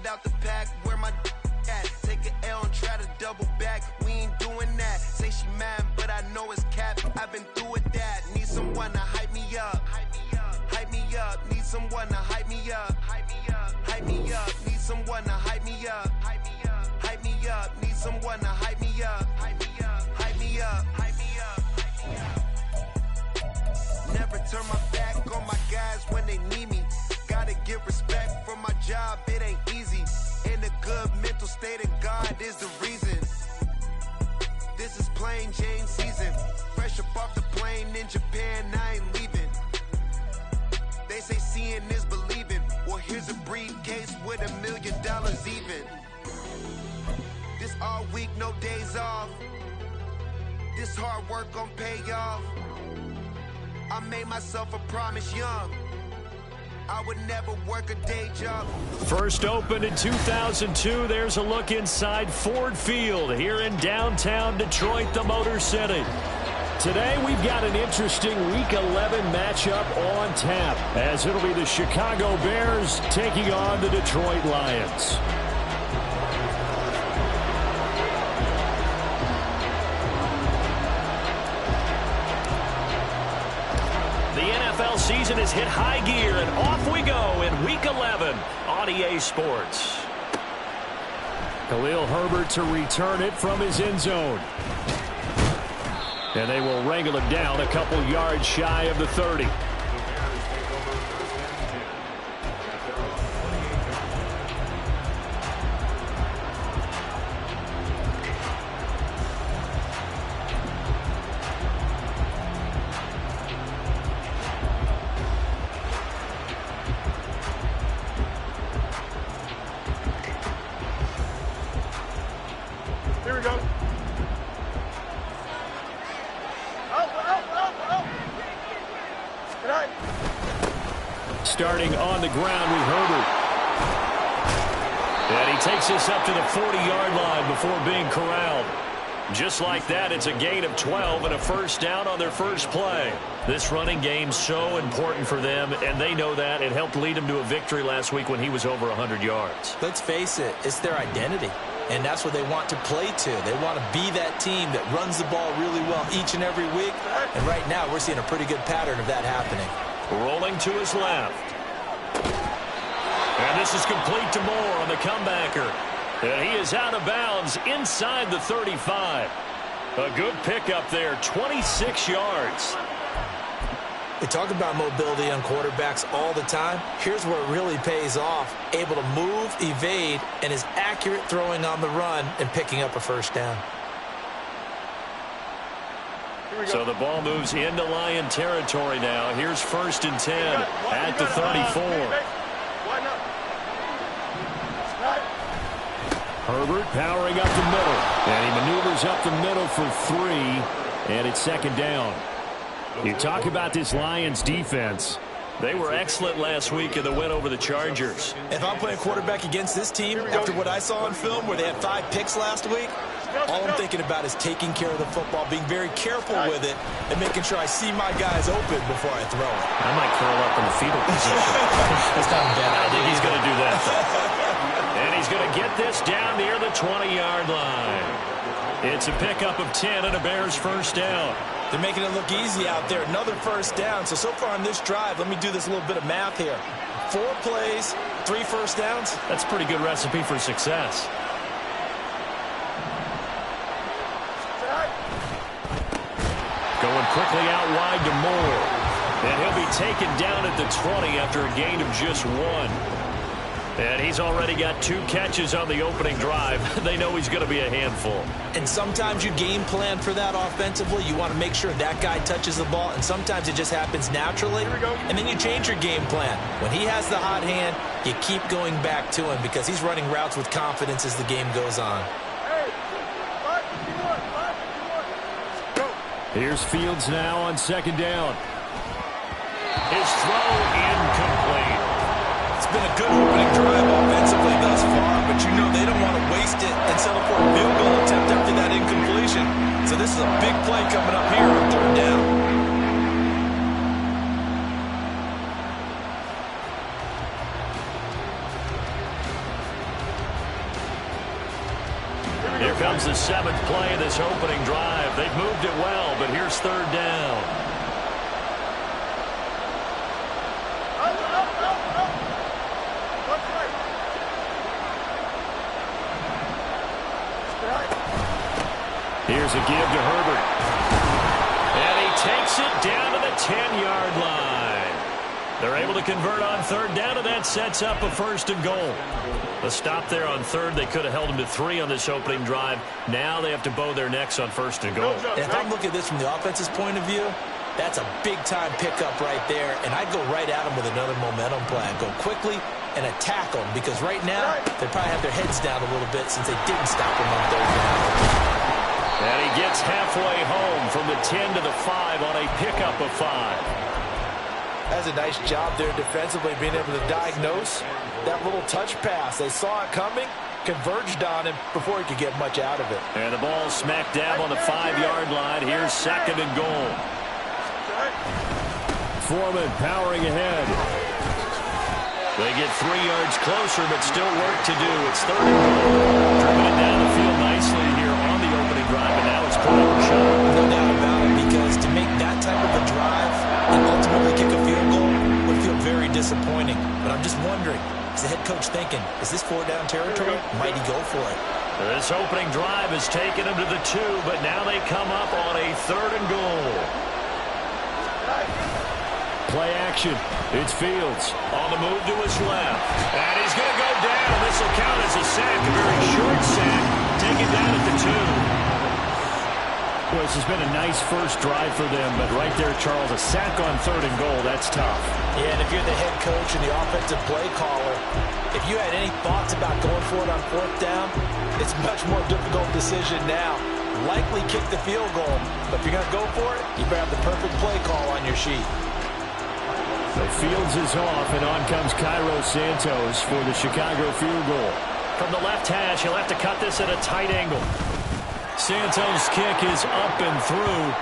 out the pack, where my at? Take an L and try to double back. We ain't doing that. Say she mad, but I know it's cap. I've been through with that. Need someone to hype me up. Hype me up. Need someone to hype me up. Hype me up. Need someone to hype me up. Hype me up. Need someone to hype me up. Hype me up. Never turn my back on my guys when they need me. Gotta get respect from my job, it ain't easy. In a good mental state, and God is the reason. This is plain Jane season. Fresh up off the plane in Japan, I ain't leaving. They say seeing is believing. Well, here's a briefcase with $1 million even. This all week, no days off. This hard work gon' pay off. I made myself a promise young. I would never work a day job. First opened in 2002. There's a look inside Ford Field here in downtown Detroit, the Motor City. Today we've got an interesting Week 11 matchup on tap, as it'll be the Chicago Bears taking on the Detroit Lions. Season has hit high gear, and off we go in Week 11 on EA Sports. Khalil Herbert to return it from his end zone. And they will wrangle him down a couple yards shy of the 30. Starting on the ground with Herbert. And he takes this up to the 40-yard line before being corralled. Just like that, it's a gain of 12 and a first down on their first play. This running game's so important for them, and they know that. It helped lead them to a victory last week when he was over 100 yards. Let's face it, it's their identity. And that's what they want to play to. They want to be that team that runs the ball really well each and every week. And right now, we're seeing a pretty good pattern of that happening. Rolling to his left. And this is complete to Moore on the comebacker. And he is out of bounds inside the 35. A good pickup there, 26 yards. They talk about mobility on quarterbacks all the time. Here's where it really pays off. Able to move, evade, and is accurate throwing on the run and picking up a first down. So the ball moves into Lion territory now. Here's 1st and 10 at the 34. Herbert powering up the middle. And he maneuvers up the middle for 3. And it's 2nd down. You talk about this Lions defense. They were excellent last week in the win over the Chargers. If I'm playing quarterback against this team, after what I saw on film where they had 5 picks last week, all I'm thinking about is taking care of the football, being very careful with it, and making sure I see my guys open before I throw it. I might curl up in the fetal position. That's not bad. I think he's going to do that, though. And he's going to get this down near the 20-yard line. It's a pickup of 10 and a Bears first down. They're making it look easy out there. Another first down. So far on this drive, let me do this little bit of math here. 4 plays, 3 first downs. That's a pretty good recipe for success. Going quickly out wide to Moore. And he'll be taken down at the 20 after a gain of just 1. And he's already got 2 catches on the opening drive. They know he's going to be a handful. And sometimes you game plan for that offensively. You want to make sure that guy touches the ball, and sometimes it just happens naturally. And then you change your game plan. When he has the hot hand, you keep going back to him because he's running routes with confidence as the game goes on. Here's Fields now on 2nd down. His throw incomplete. It's been a good opening drive offensively thus far, but you know they don't want to waste it and settle for a field goal attempt after that incompletion. So this is a big play coming up here on 3rd down. comes the 7th play of this opening drive. They've moved it well, but here's 3rd down. Here's a give to Herbert. And he takes it down to the 10-yard line. They're able to convert on 3rd down, and that sets up a 1st and goal. A stop there on 3rd. They could have held him to 3 on this opening drive. Now they have to bow their necks on 1st and goal. If I'm looking at this from the offense's point of view, that's a big-time pickup right there, and I'd go right at him with another momentum plan. Go quickly and attack them, because right now they probably have their heads down a little bit since they didn't stop him on 3rd down. And he gets halfway home from the 10 to the 5 on a pickup of 5. That's a nice job there defensively, being able to diagnose that little touch pass. They saw it coming, converged on him before he could get much out of it. And the ball smack dab on the 5-yard line. Here's 2nd and goal. Foreman powering ahead. They get 3 yards closer, but still work to do. It's 3rd and goal. Driven it down the field nicely here on the opening drive, and now it's put up a shot. No doubt about it, because to make that type of a drive and ultimately kick a field goal would feel very disappointing. But I'm just wondering, is the head coach thinking, is this 4-down territory? Might he go for it? This opening drive has taken them to the 2, but now they come up on a 3rd and goal. Play action. It's Fields on the move to his left. And he's going to go down. This will count as a sack, a very short sack. Taken down at the 2. Well, this has been a nice first drive for them, but right there, Charles, a sack on 3rd and goal, that's tough. Yeah, and if you're the head coach and the offensive play caller, if you had any thoughts about going for it on 4th down, it's a much more difficult decision now. Likely kick the field goal, but if you're going to go for it, you better have the perfect play call on your sheet. So Fields is off, and on comes Cairo Santos for the Chicago field goal. From the left hash, he'll have to cut this at a tight angle. Santos' kick is up and through.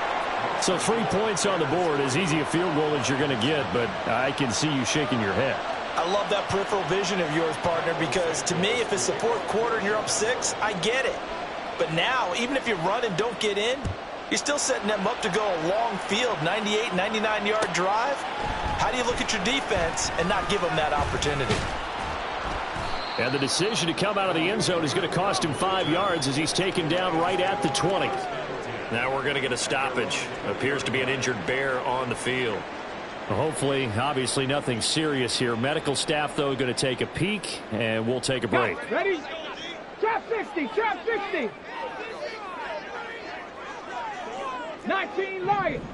So 3 points on the board, as easy a field goal as you're going to get, but I can see you shaking your head. I love that peripheral vision of yours, partner, because to me, if it's the 4th quarter and you're up 6, I get it. But now, even if you run and don't get in, you're still setting them up to go a long field, 98, 99-yard drive. How do you look at your defense and not give them that opportunity? And the decision to come out of the end zone is going to cost him 5 yards as he's taken down right at the 20. Now we're going to get a stoppage. Appears to be an injured Bear on the field. Well, hopefully, obviously nothing serious here. Medical staff, though, going to take a peek, and we'll take a break. Ready? Trap 60, trap 60. 19 Lions.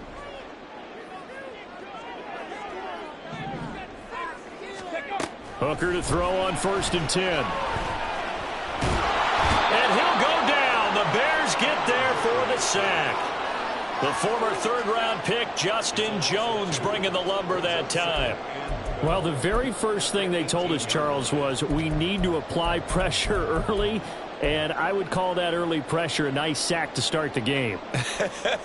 Hooker to throw on 1st and 10. And he'll go down. The Bears get there for the sack. The former 3rd-round pick, Justin Jones, bringing the lumber that time. Well, the very first thing they told us, Charles, was we need to apply pressure early, and I would call that early pressure a nice sack to start the game.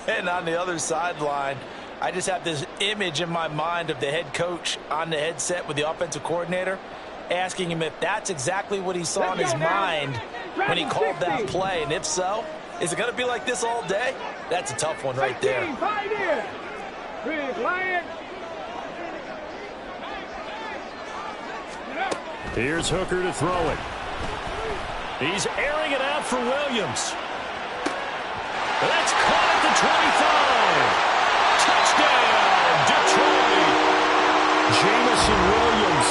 And on the other sideline, I just have this image in my mind of the head coach on the headset with the offensive coordinator, asking him if that's exactly what he saw in his mind when he called that play. And if so, is it going to be like this all day? That's a tough one right there. Here's Hooker to throw it. He's airing it out for Williams. That's caught at the 25. Touchdown, Detroit. Jamison Williams,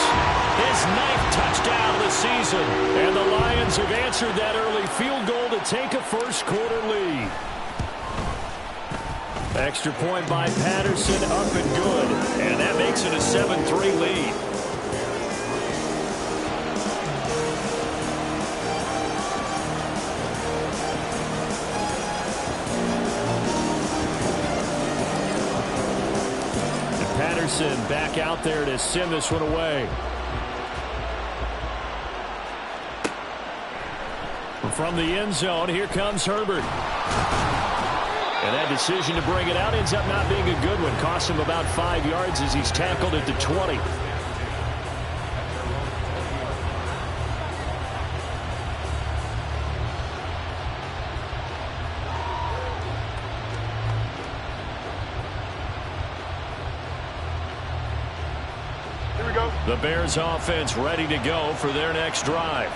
his 9th touchdown of the season. And the Lions have answered that early field goal to take a first-quarter lead. Extra point by Patterson, up and good. And that makes it a 7-3 lead. Patterson back out there to send this one away. From the end zone, here comes Herbert. And that decision to bring it out ends up not being a good one. Costs him about 5 yards as he's tackled at the 20. The Bears offense ready to go for their next drive.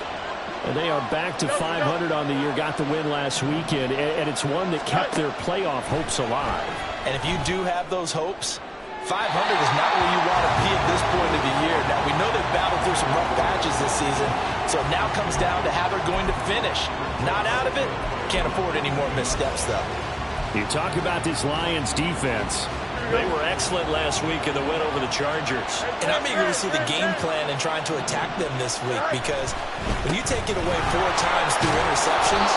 And they are back to 500 on the year, got the win last weekend, and it's one that kept their playoff hopes alive. And if you do have those hopes, 500 is not where you want to be at this point of the year. Now, we know they've battled through some rough patches this season, so it now comes down to how they're going to finish. Not out of it. Can't afford any more missteps, though. You talk about this Lions defense. They were excellent last week in the win over the Chargers. And I'm eager to see the game plan and trying to attack them this week, because when you take it away 4 times through interceptions,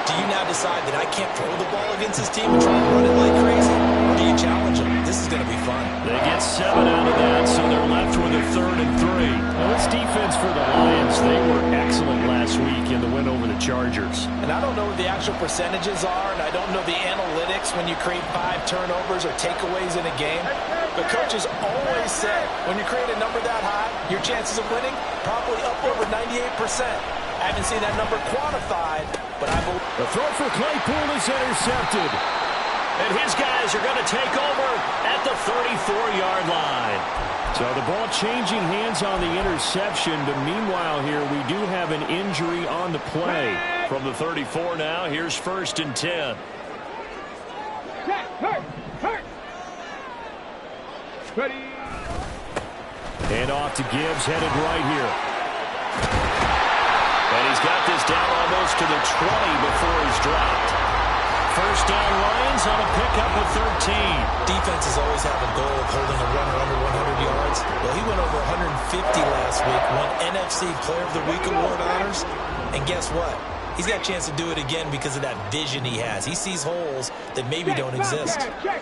do you now decide that I can't throw the ball against this team and try and run it like crazy? Or do you challenge them? This is going to be fun. They get 7 out of that, so they're left with a 3rd and 3. Now, this defense for the Lions, they were excellent last week in the win over the Chargers. And I don't know what the actual percentages are, and I don't know the analytics when you create 5 turnovers or takeaways in a game. But coaches always said, when you create a number that high, your chances of winning probably up over 98%. I haven't seen that number quantified, but I believe. The throw for Claypool is intercepted. And his guys are going to take over at the 34-yard line. So the ball changing hands on the interception, but meanwhile here we do have an injury on the play. From the 34 now, here's 1st and 10. Hurt. Ready. Hand off to Gibbs, headed right here. And he's got this down almost to the 20 before he's dropped. First down, Lions on a pickup of 13. Defenses always have a goal of holding a runner under 100 yards. Well, he went over 150 last week, won NFC Player of the Week award honors. And guess what? He's got a chance to do it again because of that vision he has. He sees holes that maybe don't exist. Check,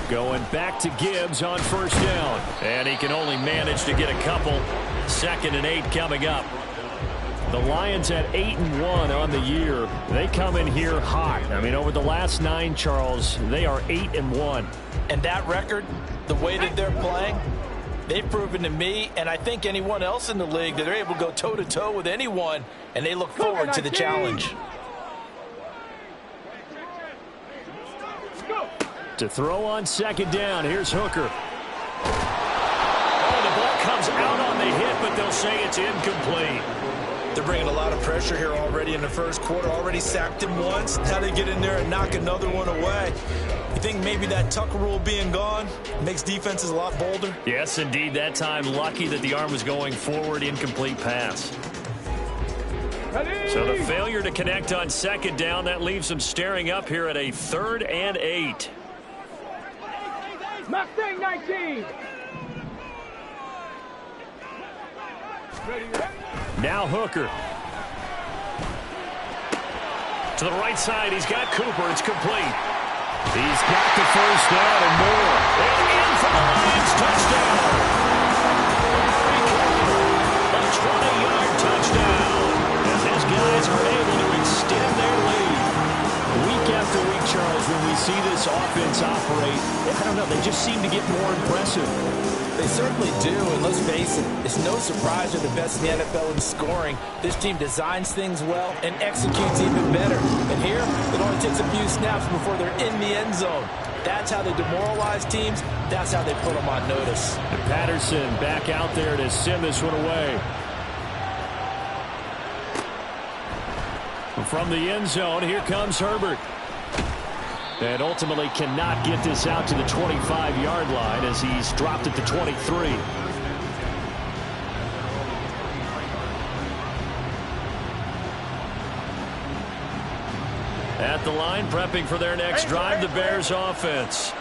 Going back to Gibbs on 1st down. And he can only manage to get a couple. 2nd and 8 coming up. The Lions at 8-1 on the year. They come in here hot. I mean, over the last 9, Charles, they are 8-1. And that record, the way that they're playing, they've proven to me, and I think anyone else in the league, that they're able to go toe-to-toe with anyone, and they look forward to the challenge. To throw on 2nd down, here's Hooker. Oh, the ball comes out on the hit, but they'll say it's incomplete. They're bringing a lot of pressure here already in the first quarter. Already sacked him once. Now they get in there and knock another one away. You think maybe that Tucker rule being gone makes defenses a lot bolder? Yes, indeed. That time, lucky that the arm was going forward. Incomplete pass. So the failure to connect on 2nd down, that leaves them staring up here at a 3rd and 8. Mustang 19. Ready. Now Hooker. To the right side, he's got Cooper. It's complete. He's got the 1st down and more. And in for the Lions touchdown. A 20-yard touchdown. As his guys are able to extend their lead. Week after week, Charles, when we see this offense operate, I don't know, they just seem to get more impressive. They certainly do, and let's face it, it's no surprise they're the best in the NFL in scoring. This team designs things well and executes even better. And here, it only takes a few snaps before they're in the end zone. That's how they demoralize teams. That's how they put them on notice. And Patterson back out there to send this one away. From the end zone, here comes Herbert. And ultimately cannot get this out to the 25-yard line as he's dropped at the 23. At the line, prepping for their next drive, the Bears offense.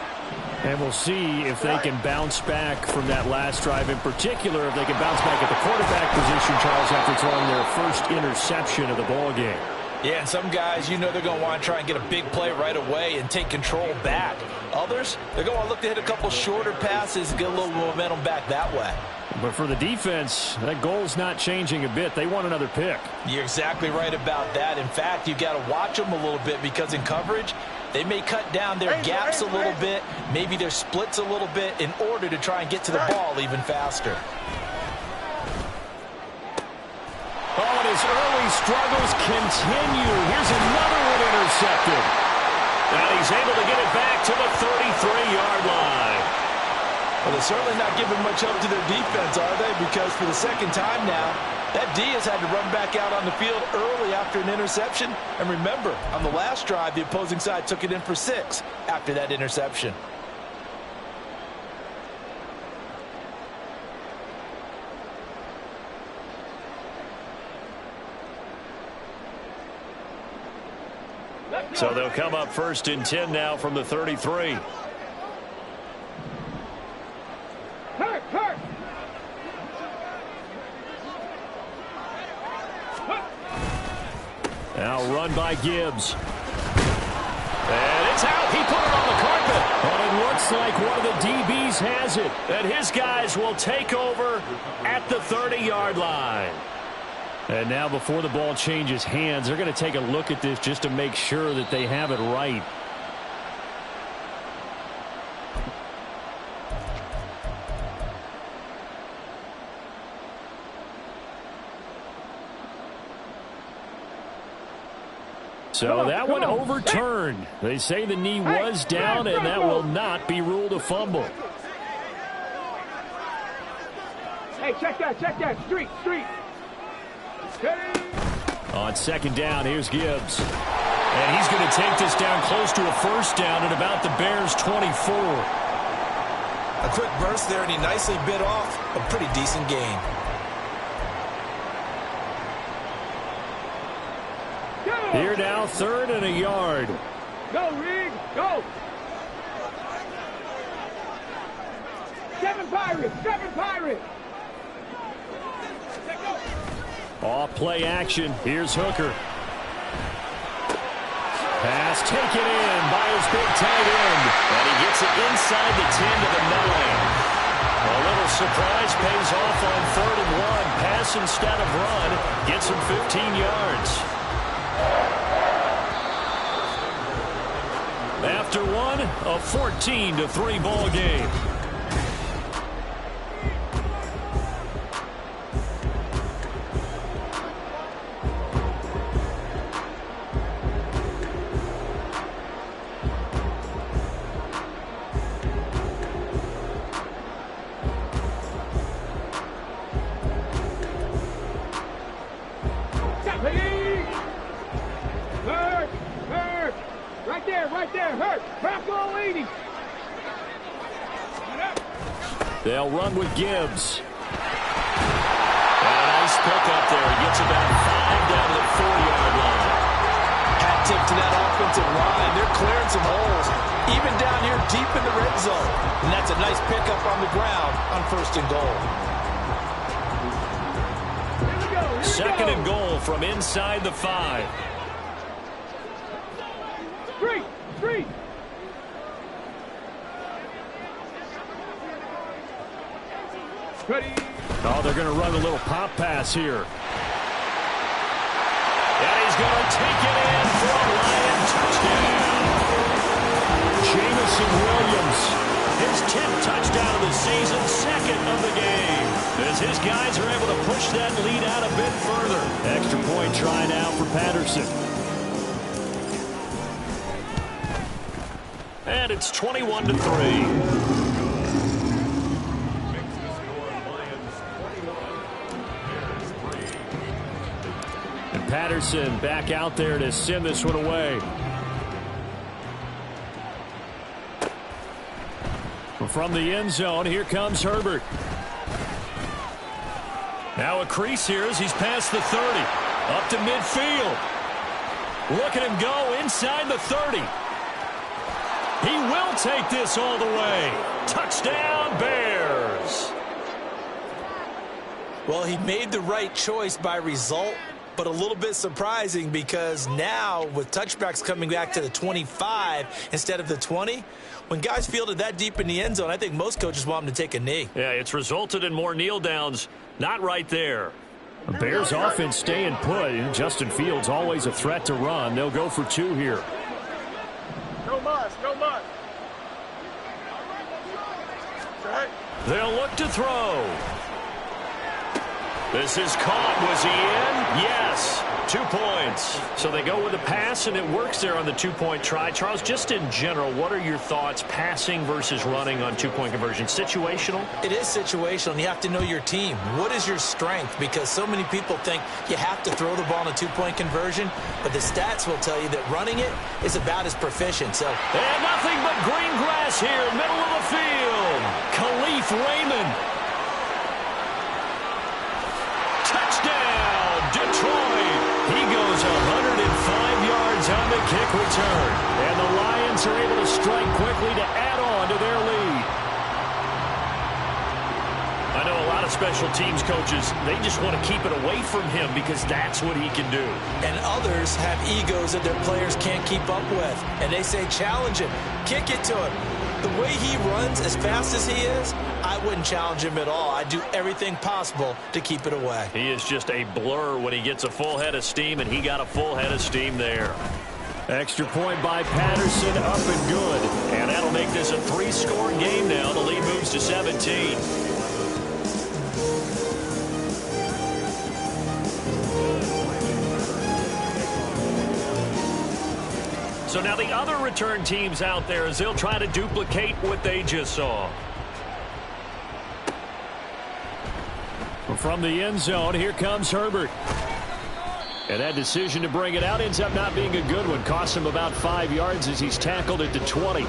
And we'll see if they can bounce back from that last drive. In particular, if they can bounce back at the quarterback position, Charles, after throwing their first interception of the ballgame. Yeah, and some guys, you know they're going to want to try and get a big play right away and take control back. Others, they're going to look to hit a couple shorter passes and get a little momentum back that way. But for the defense, that goal's not changing a bit. They want another pick. You're exactly right about that. In fact, you've got to watch them a little bit because in coverage, they may cut down their gaps a little bit, maybe their splits a little bit in order to try and get to the ball even faster. Oh, and his early struggles continue. Here's another one intercepted. And he's able to get it back to the 33-yard line. Well, they're certainly not giving much help to their defense, are they? Because for the second time now, that D has had to run back out on the field early after an interception. And remember, on the last drive, the opposing side took it in for 6 after that interception. So they'll come up 1st and 10 now from the 33. Hurt. Now run by Gibbs. And it's out. He put it on the carpet. But it looks like one of the DBs has it. And his guys will take over at the 30-yard line. And now before the ball changes hands, they're going to take a look at this just to make sure that they have it right. So that one overturned. They say the knee was down, and that will not be ruled a fumble. Hey, check that. Street. On 2nd down, here's Gibbs. And he's going to take this down close to a 1st down at about the Bears' 24. A quick burst there, and he nicely bit off a pretty decent gain. Here now, 3rd and a yard. Go, Rig, go. 7 Pirates. Off play action. Here's Hooker. Pass taken in by his big tight end. And he gets it inside the 10 to the 9. A little surprise pays off on 3rd and 1. Pass instead of run. Gets him 15 yards. After one, a 14-3 ball game. They'll run with Gibbs. And a nice pickup there. He gets about 5 down to the 4-yard line. Hat tip to that offensive line. They're clearing some holes, even down here deep in the red zone. And that's a nice pickup on the ground on 1st and goal. 2nd and goal from inside the 5. Street. Ready. Oh, they're going to run a little pop pass here. And he's going to take it in for a Lion touchdown. Jamison Williams, his 10th touchdown of the season, 2nd of the game. As his guys are able to push that lead out a bit further. Extra point try now for Patterson. And it's 21-3. Patterson back out there to send this one away. From the end zone, here comes Herbert. Now a crease here as he's past the 30. Up to midfield. Look at him go inside the 30. He will take this all the way. Touchdown, Bears. Well, he made the right choice by result, but a little bit surprising because now with touchbacks coming back to the 25 instead of the 20, when guys fielded that deep in the end zone, I think most coaches want them to take a knee. Yeah, it's resulted in more kneel downs. Not right there. The Bears offense staying put. Justin Fields always a threat to run. They'll go for 2 here. No muss. They'll look to throw. This is caught. Was he in? Yes. 2 points. So they go with the pass, and it works there on the two-point try. Charles, just in general, what are your thoughts passing versus running on two-point conversion? Situational? It is situational, and you have to know your team. What is your strength? Because so many people think you have to throw the ball in a two-point conversion, but the stats will tell you that running it is about as proficient. So, and nothing but green grass here, middle of the field. Khalif Raymond. Touchdown, Detroit. He goes 105 yards on the kick return. And the Lions are able to strike quickly to add on to their lead. I know a lot of special teams coaches, they just want to keep it away from him because that's what he can do. And others have egos that their players can't keep up with. And they say, challenge him, kick it to him. The way he runs as fast as he is, I wouldn't challenge him at all. I'd do everything possible to keep it away. He is just a blur when he gets a full head of steam, and he got a full head of steam there. Extra point by Patterson, up and good. And that'll make this a 3-score game now. The lead moves to 17. So now the other return teams out there as they'll try to duplicate what they just saw. From the end zone, here comes Herbert. And that decision to bring it out ends up not being a good one. Costs him about 5 yards as he's tackled at the 20.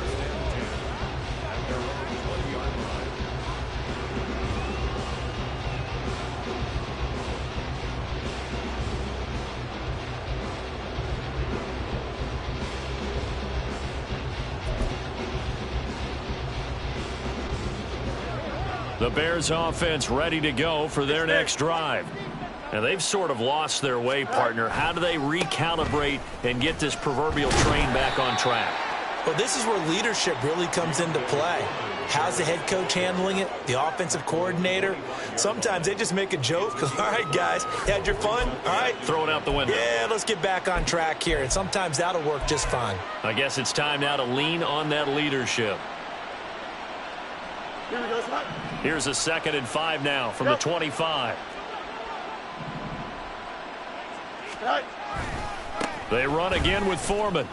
The Bears offense ready to go for their next drive. Now they've sort of lost their way, partner. How do they recalibrate and get this proverbial train back on track? Well, this is where leadership really comes into play. How's the head coach handling it? The offensive coordinator? Sometimes they just make a joke. All right, guys, you had your fun? All right. Throw it out the window. Yeah, let's get back on track here. And sometimes that'll work just fine. I guess it's time now to lean on that leadership. Here we go, Scott. Here's a 2nd and 5 now from the 25. Right. They run again with Foreman.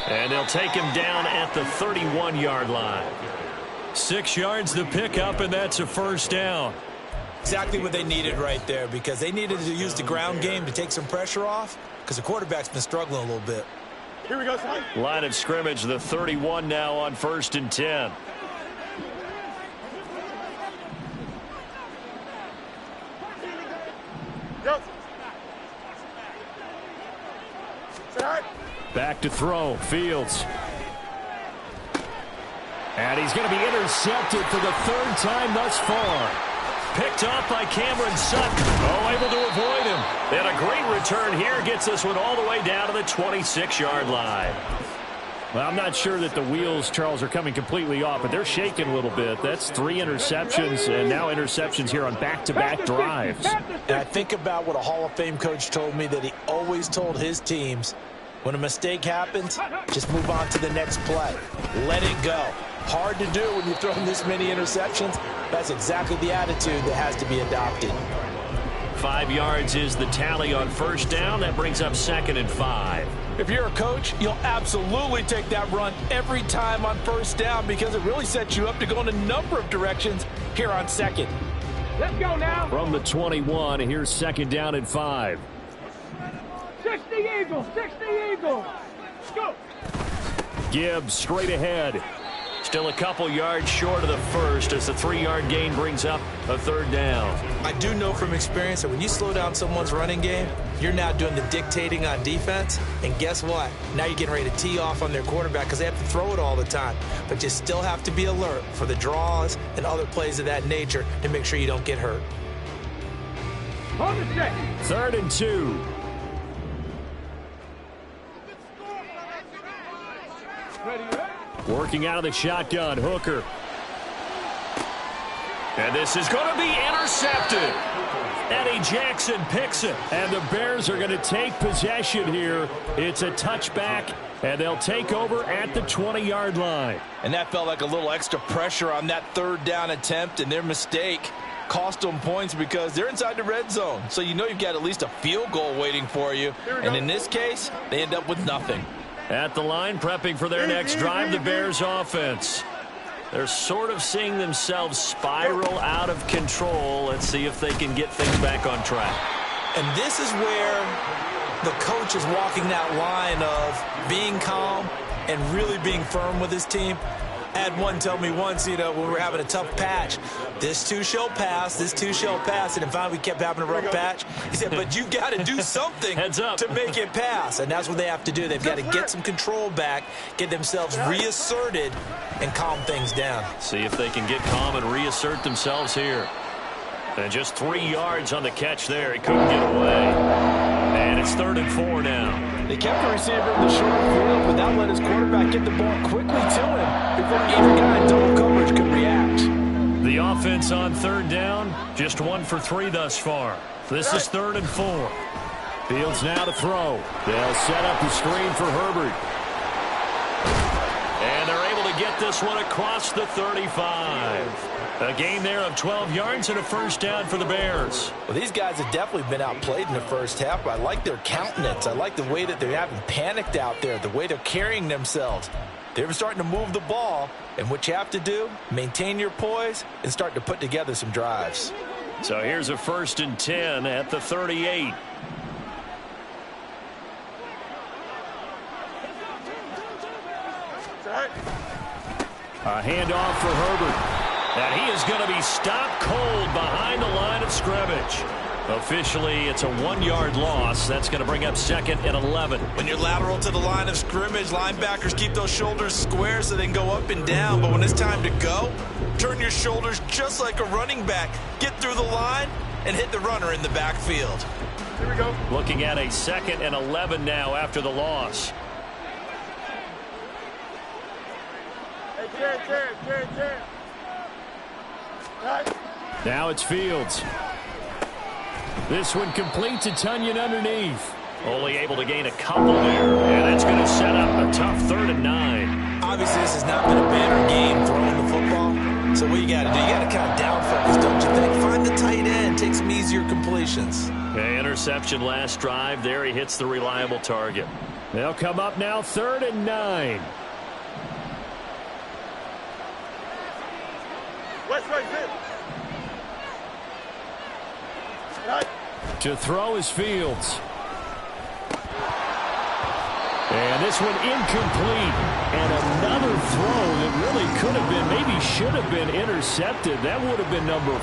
And they'll take him down at the 31-yard line. 6 yards the pickup, and that's a first down. Exactly what they needed right there, because they needed to use the ground game to take some pressure off, because the quarterback's been struggling a little bit. Here we go, Scott. Line of scrimmage, the 31 now on 1st and 10. Go. Start. Back to throw, Fields. And he's going to be intercepted for the 3rd time thus far. Picked off by Cameron Sutton. Oh, able to avoid him. And a great return here gets this one all the way down to the 26-yard line. Well, I'm not sure that the wheels, Charles, are coming completely off, but they're shaking a little bit. That's 3 interceptions, and now interceptions here on back-to-back drives. And I think about what a Hall of Fame coach told me, that he always told his teams, when a mistake happens, just move on to the next play. Let it go. Hard to do when you're throwing this many interceptions. That's exactly the attitude that has to be adopted. 5 yards is the tally on 1st down. That brings up 2nd and 5. If you're a coach, you'll absolutely take that run every time on 1st down, because it really sets you up to go in a number of directions here on 2nd. Let's go now. From the 21, here's 2nd down and 5. 60 Eagles, 60 Eagles. Let's go. Gibbs straight ahead. Still a couple yards short of the first as the 3-yard gain brings up a 3rd down. I do know from experience that when you slow down someone's running game, you're now doing the dictating on defense. And guess what? Now you're getting ready to tee off on their quarterback because they have to throw it all the time. But you still have to be alert for the draws and other plays of that nature to make sure you don't get hurt. Hold it set. 3rd and 2. Ready, ready. Working out of the shotgun, Hooker. And this is going to be intercepted. Eddie Jackson picks it. And the Bears are going to take possession here. It's a touchback, and they'll take over at the 20-yard line. And that felt like a little extra pressure on that 3rd down attempt, and their mistake cost them points because they're inside the red zone. So you know you've got at least a field goal waiting for you. And in this case, they end up with nothing. At the line, prepping for their next drive, the Bears offense. They're sort of seeing themselves spiral out of control. Let's see if they can get things back on track. And this is where the coach is walking that line of being calm and really being firm with his team. I had one tell me once, when we were having a tough patch, this too shall pass, this too shall pass, and finally we kept having a rough patch. He said, but you got to do something to make it pass, and that's what they have to do. They've got to get some control back, get themselves reasserted, and calm things down. See if they can get calm and reassert themselves here. And just 3 yards on the catch there. He couldn't get away. And it's 3rd and 4 now. They kept the receiver in the short field without letting his quarterback get the ball quickly to him before either guy in double coverage could react. The offense on 3rd down, just 1 for 3 thus far. This is 3rd and 4. Fields now to throw. They'll set up the screen for Herbert. And they're able to get this one across the 35. A gain there of 12 yards and a first down for the Bears. Well, these guys have definitely been outplayed in the first half, but I like their countenance. I like the way that they haven't panicked out there, the way they're carrying themselves. They're starting to move the ball, and what you have to do, maintain your poise and start to put together some drives. So here's a 1st and 10 at the 38. A handoff for Herbert. And he is going to be stopped cold behind the line of scrimmage. Officially, it's a 1-yard loss. That's going to bring up 2nd and 11. When you're lateral to the line of scrimmage, linebackers keep those shoulders square so they can go up and down. But when it's time to go, turn your shoulders just like a running back. Get through the line and hit the runner in the backfield. Here we go. Looking at a 2nd and 11 now after the loss. Hey, Jared. Now it's Fields. This one complete to Tunyon underneath. Only able to gain a couple there. And that's going to set up a tough 3rd and 9. Obviously, this has not been a banner game throwing the football. So what you got to do, you got to kind of down focus, don't you think? Find the tight end. Take some easier completions. Okay, interception last drive. There he hits the reliable target. They'll come up now 3rd and 9. To throw is Fields. And this one incomplete. And another throw that really could have been, maybe should have been intercepted. That would have been number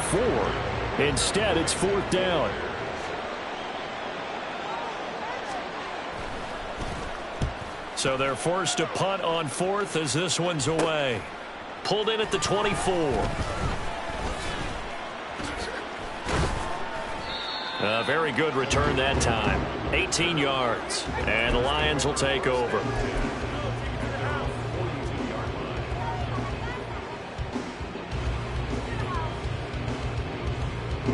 4. Instead, it's 4th down. So they're forced to punt on 4th as this one's away. Pulled in at the 24. A very good return that time. 18 yards. And the Lions will take over.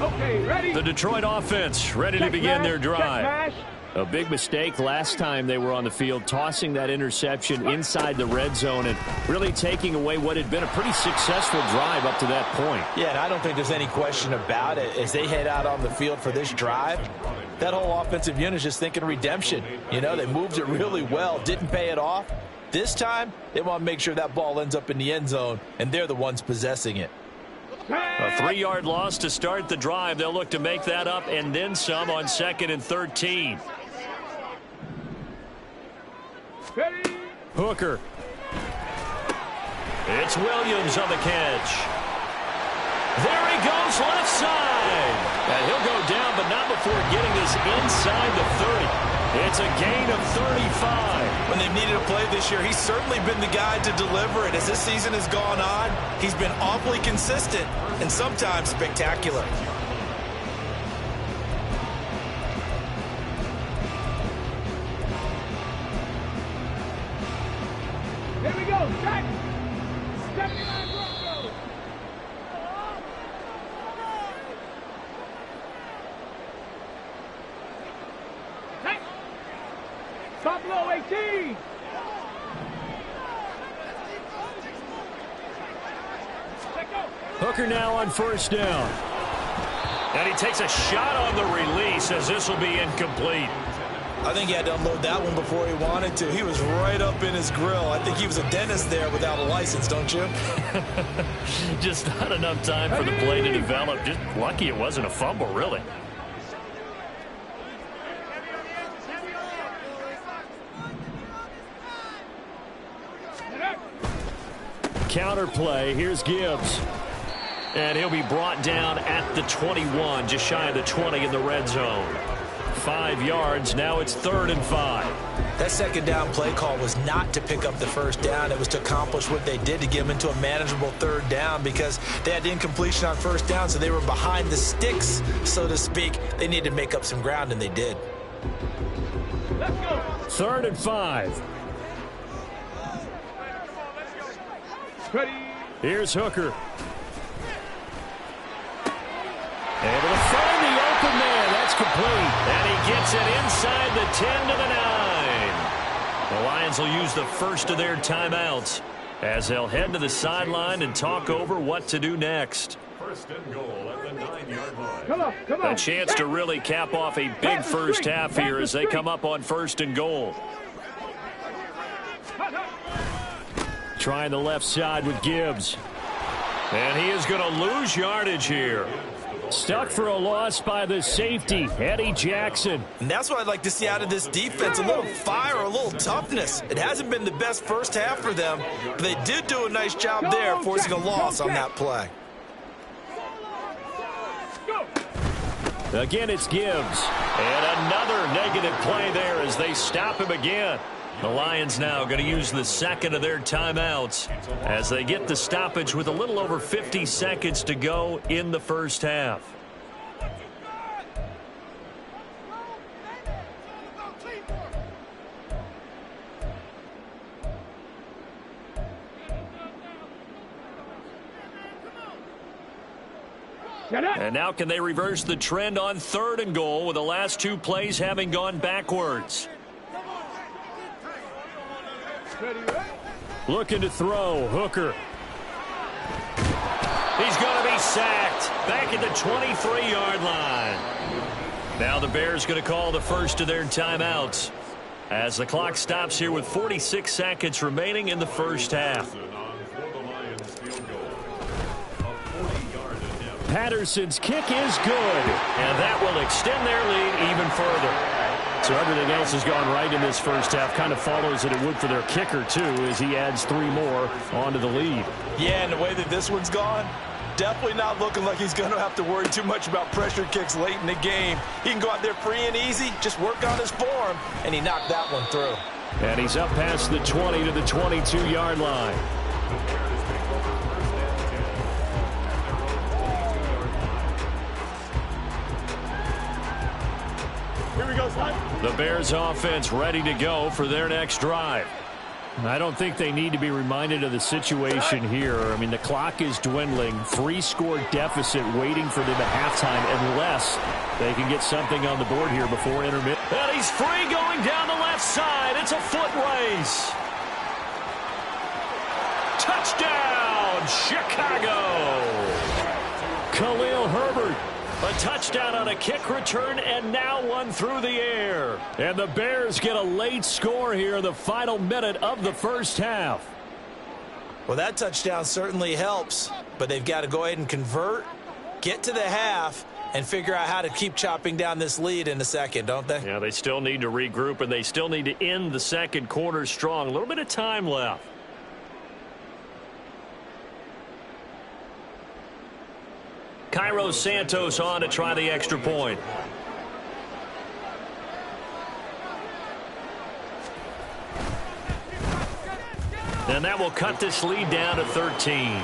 Okay, ready? The Detroit offense ready to begin their drive. A big mistake last time they were on the field, tossing that interception inside the red zone and really taking away what had been a pretty successful drive up to that point. Yeah, and I don't think there's any question about it. As they head out on the field for this drive, that whole offensive unit is just thinking redemption. They moved it really well, didn't pay it off. This time, they want to make sure that ball ends up in the end zone, and they're the ones possessing it. A 3-yard loss to start the drive. They'll look to make that up and then some on 2nd and 13. Ready? Hooker. It's Williams on the catch. There he goes, left side. And he'll go down, but not before getting this inside the 30. It's a gain of 35. When they've needed a play this year, he's certainly been the guy to deliver it. As this season has gone on, he's been awfully consistent and sometimes spectacular. Here we go. Set. 79 Broncos. Hey. Top low 18. Hooker now on 1st down. And he takes a shot on the release as this will be incomplete. I think he had to unload that one before he wanted to. He was right up in his grill. I think he was a dentist there without a license, don't you? Just not enough time for the play to develop. Just lucky it wasn't a fumble, really. Counter play. Here's Gibbs. And he'll be brought down at the 21, just shy of the 20 in the red zone. 5 yards. Now it's 3rd and 5. That second down play call was not to pick up the first down. It was to accomplish what they did, to get them into a manageable 3rd down, because they had incompletion on first down, so they were behind the sticks, so to speak. They needed to make up some ground, and they did. Let's go. 3rd and 5. Ready. Here's Hooker. Able to find the open man. That's complete. And he gets it inside the 10 to the 9. The Lions will use the first of their timeouts as they'll head to the sideline and talk over what to do next. 1st and goal at the 9-yard line. Come on, come on. A chance to really cap off a big first half here as they come up on 1st and goal. Trying the left side with Gibbs. And he is going to lose yardage here. Stuck for a loss by the safety, Eddie Jackson. And that's what I'd like to see out of this defense, a little fire, a little toughness. It hasn't been the best first half for them, but they did do a nice job there, forcing a loss on that play. Again, it's Gibbs. And another negative play there as they stop him again. The Lions now going to use the second of their timeouts as they get the stoppage with a little over 50 seconds to go in the first half. And now can they reverse the trend on 3rd and goal with the last 2 plays having gone backwards? Looking to throw. Hooker. He's going to be sacked. Back at the 23-yard line. Now the Bears going to call the first of their timeouts as the clock stops here with 46 seconds remaining in the first half. Patterson's kick is good, and that will extend their lead even further. So everything else has gone right in this first half. Kind of follows that it would for their kicker, too, as he adds 3 more onto the lead. Yeah, and the way that this one's gone, definitely not looking like he's going to have to worry too much about pressure kicks late in the game. He can go out there free and easy, just work on his form, and he knocked that one through. And he's up past the 20 to the 22-yard line. The Bears offense ready to go for their next drive. I don't think they need to be reminded of the situation here. I mean, the clock is dwindling. 3-score deficit waiting for them at halftime unless they can get something on the board here before intermission. And he's free going down the left side. It's a foot race. Touchdown, Chicago. Khalil Herbert. A touchdown on a kick return, and now one through the air. And the Bears get a late score here in the final minute of the first half. Well, that touchdown certainly helps, but they've got to go ahead and convert, get to the half, and figure out how to keep chopping down this lead in a second, don't they? Yeah, they still need to regroup, and they still need to end the second quarter strong. A little bit of time left. Cairo Santos on to try the extra point. And that will cut this lead down to 13.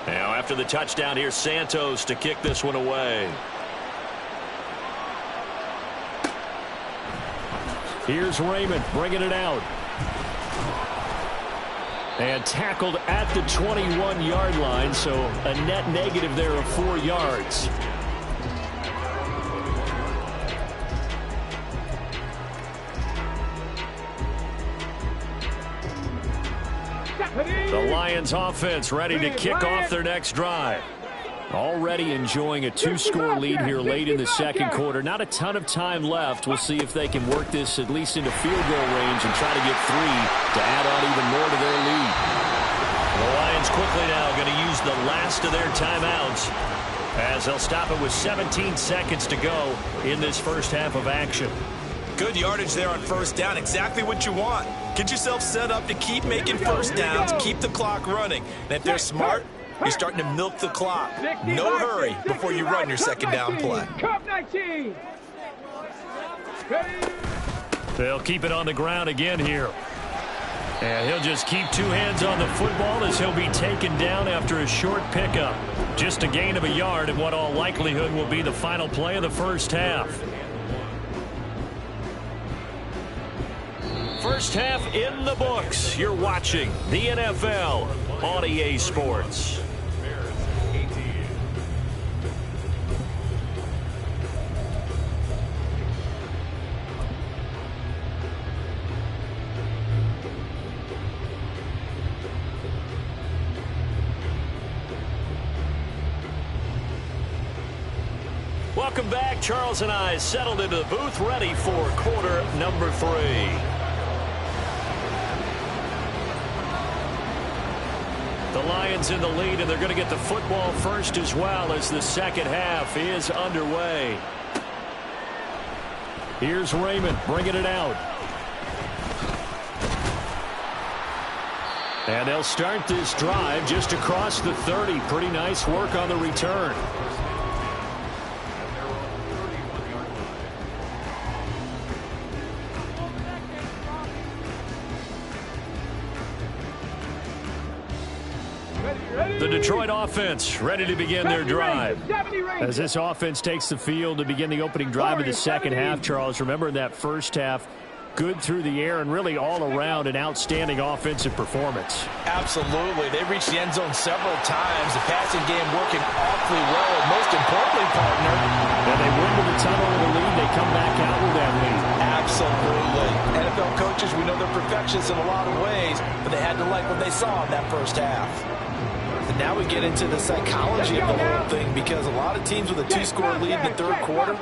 Now after the touchdown, here's Santos to kick this one away. Here's Raymond bringing it out. And tackled at the 21-yard line, so a net negative there of 4 yards. Lions offense ready to kick off their next drive. Already enjoying a 2-score lead here late in the second quarter. Not a ton of time left. We'll see if they can work this at least into field goal range and try to get 3 to add on even more to their lead. The Lions quickly now going to use the last of their timeouts as they'll stop it with 17 seconds to go in this first half of action. Good yardage there on first down. Exactly what you want. Get yourself set up to keep making first downs, keep the clock running. And if they're smart, you're starting to milk the clock. No hurry before you run your second down play. They'll keep it on the ground again here. And he'll just keep 2 hands on the football as he'll be taken down after a short pickup. Just a gain of a yard in what all likelihood will be the final play of the first half. First half in the books. You're watching the NFL on EA Sports. Welcome back. Charles and I settled into the booth ready for quarter number 3. The Lions in the lead, and they're going to get the football first as well as the second half is underway. Here's Raymond bringing it out. And they'll start this drive just across the 30. Pretty nice work on the return. The Detroit offense ready to begin their drive. As this offense takes the field to begin the opening drive of the second half, Charles, remember in that first half, good through the air and really all around an outstanding offensive performance. Absolutely. They reached the end zone several times. The passing game working awfully well. And most importantly, partner, and they went to the tunnel with a lead. They come back out with that lead. Absolutely. NFL coaches, we know they're perfectionists in a lot of ways, but they had to like what they saw in that first half. And now we get into the psychology of the whole thing, because a lot of teams with a 2-score lead in the third quarter,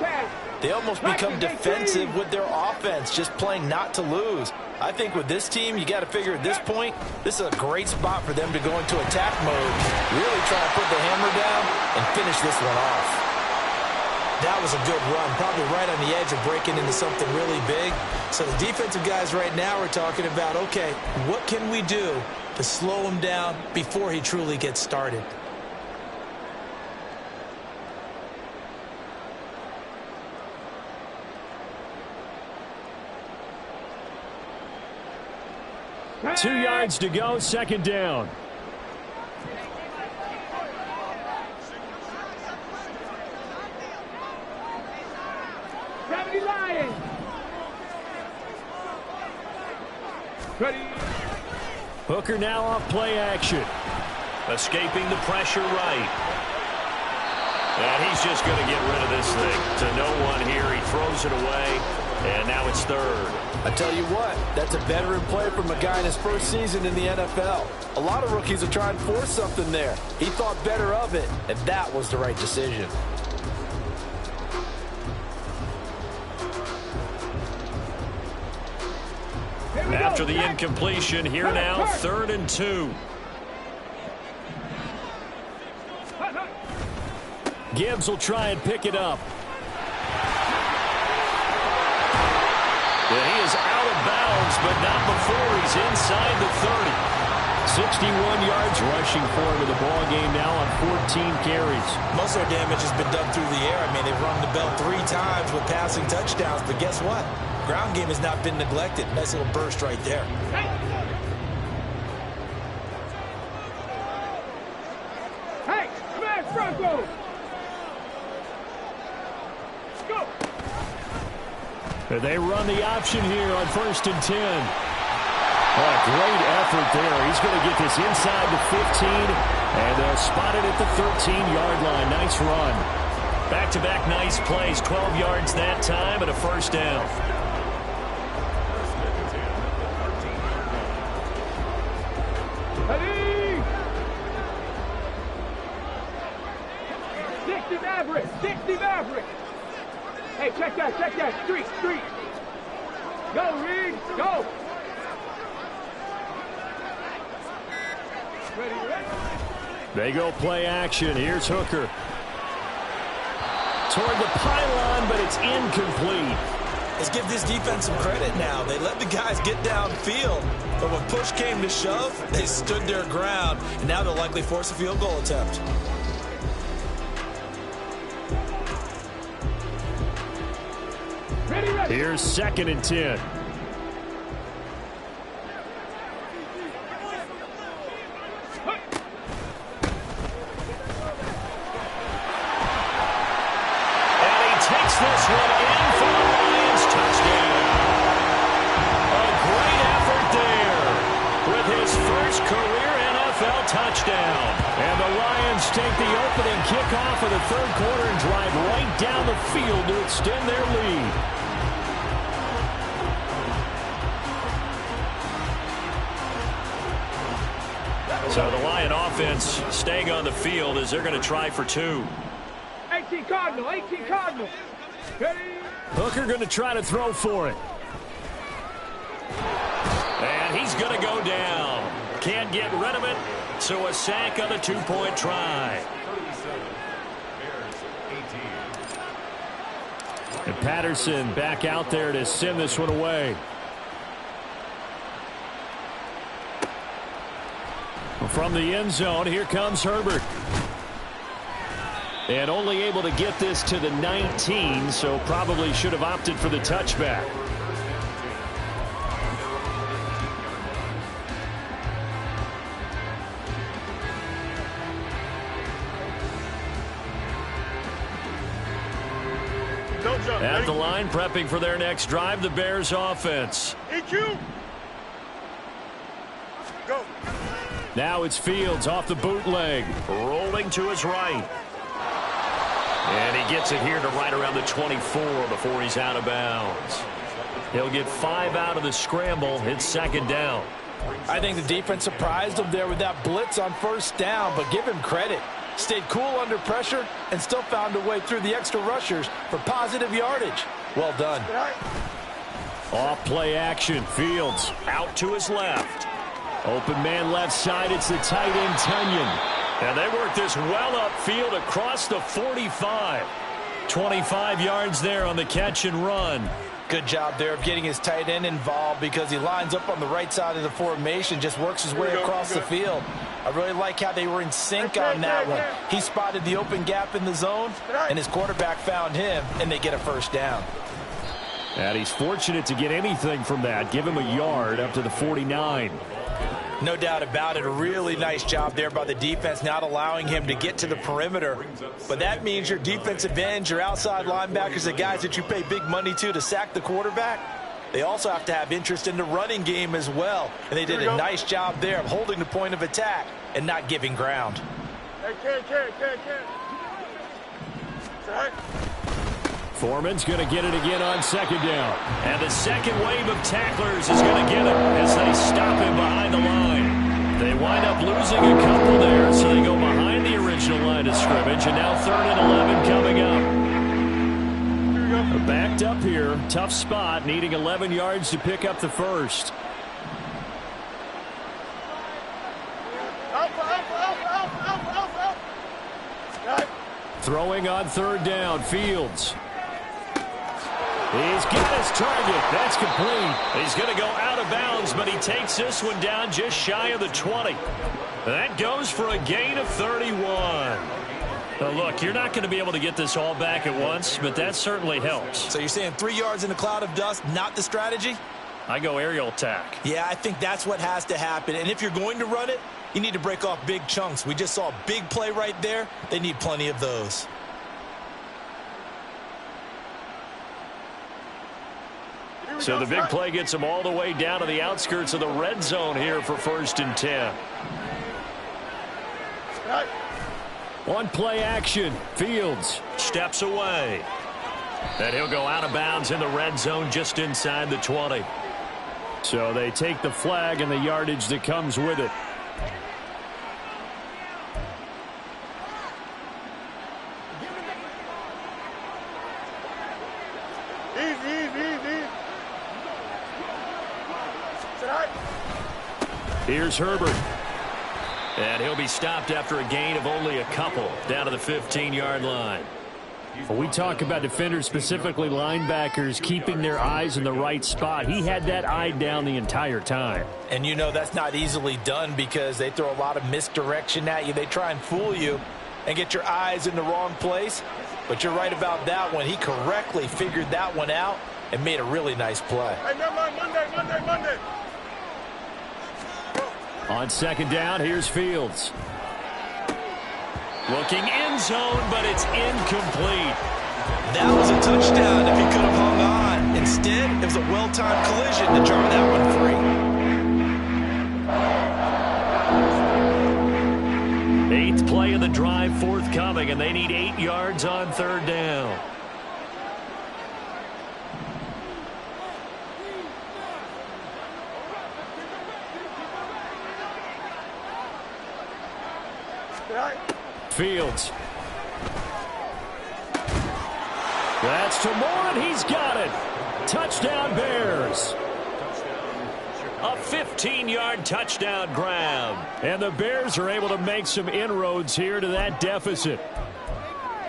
they almost become defensive with their offense, just playing not to lose. I think with this team, you got to figure at this point, this is a great spot for them to go into attack mode, really try to put the hammer down and finish this one off. That was a good run, probably right on the edge of breaking into something really big. So the defensive guys right now are talking about, okay, what can we do to slow him down before he truly gets started? Two yards to go, second down. Lions. Ready. Hooker now off play action. Escaping the pressure right. And he's just going to get rid of this thing to no one here. He throws it away, and now it's third. I tell you what, that's a veteran play from a guy in his first season in the NFL. A lot of rookies are trying to force something there. He thought better of it, and that was the right decision. After the incompletion, here now, 3rd and 2. Gibbs will try and pick it up. And he is out of bounds, but not before he's inside the 30. 61 yards rushing for him in the ball game now on 14 carries. Most of their damage has been done through the air. I mean, they've rung the bell 3 times with passing touchdowns, but guess what? Ground game has not been neglected. Nice little burst right there. Hey, smash Bronco. Go. They run the option here on 1st and 10. Oh, great effort there. He's going to get this inside the 15, and they'll spot it at the 13-yard line. Nice run. Back-to-back nice plays. 12 yards that time and a first down. Ready. 60 Maverick. 60 Maverick. Hey, check that. Street. Go, Reed. Go. Ready. They go play action. Here's Hooker. Toward the pylon, but it's incomplete. Let's give this defense some credit now. They let the guys get downfield, but when push came to shove, they stood their ground, and now they'll likely force a field goal attempt. Ready. Here's 2nd and 10. This one in for the Lions touchdown. A great effort there with his first career NFL touchdown. And the Lions take the opening kickoff of the 3rd quarter and drive right down the field to extend their lead. So the Lion offense staying on the field as they're going to try for 2. 18 Cardinal. Hooker going to try to throw for it. And he's going to go down. Can't get rid of it. So a sack on the 2-point try. 37, Bears 18. And Patterson back out there to send this one away. From the end zone, here comes Herbert. And only able to get this to the 19, so probably should have opted for the touchback. At the line, prepping for their next drive, the Bears offense. EQ. Go. Now it's Fields off the bootleg, rolling to his right. And he gets it here to right around the 24 before he's out of bounds. He'll get 5 out of the scramble. It's 2nd down. I think the defense surprised him there with that blitz on 1st down, but give him credit. Stayed cool under pressure and still found a way through the extra rushers for positive yardage. Well done. Off play action. Fields out to his left. Open man left side. It's the tight end, Tunyon. And they work this well upfield across the 45. 25 yards there on the catch and run. Good job there of getting his tight end involved because he lines up on the right side of the formation, just works his way across the field. I really like how they were in sync on that one. He spotted the open gap in the zone, and his quarterback found him, and they get a 1st down. And he's fortunate to get anything from that. Give him a yard up to the 49. No doubt about it. A really nice job there by the defense, not allowing him to get to the perimeter. But that means your defensive ends, your outside linebackers, the guys that you pay big money to sack the quarterback, they also have to have interest in the running game as well. And they did a nice job there of holding the point of attack and not giving ground. Hey, Foreman's going to get it again on 2nd down. And the second wave of tacklers is going to get him as they stop him behind the line. They wind up losing a couple there, so they go behind the original line of scrimmage. And now 3rd and 11 coming up. Backed up here. Tough spot, needing 11 yards to pick up the 1st. Throwing on 3rd down, Fields. He's got his target. That's complete. He's going to go out of bounds, but he takes this one down just shy of the 20. That goes for a gain of 31. Now, look, you're not going to be able to get this all back at once, but that certainly helps. So you're saying 3 yards in a cloud of dust, not the strategy? I go aerial attack. Yeah, I think that's what has to happen. And if you're going to run it, you need to break off big chunks. We just saw a big play right there. They need plenty of those. So the big play gets them all the way down to the outskirts of the red zone here for 1st and 10. One play action. Fields steps away. And he'll go out of bounds in the red zone just inside the 20. So they take the flag and the yardage that comes with it. Here's Herbert. And he'll be stopped after a gain of only a couple down to the 15-yard line. When we talk about defenders, specifically linebackers, keeping their eyes in the right spot, he had that eye down the entire time. And you know that's not easily done because they throw a lot of misdirection at you. They try and fool you and get your eyes in the wrong place. But you're right about that one. He correctly figured that one out and made a really nice play. Hey, Monday. On second down, here's Fields. Looking end zone, but it's incomplete. That was a touchdown if he could have hung on. Instead, it was a well-timed collision to jar that one free. Eighth play of the drive forthcoming, and they need 8 yards on third down. Fields. That's to Moore, and he's got it. Touchdown, Bears. A 15-yard touchdown grab. And the Bears are able to make some inroads here to that deficit.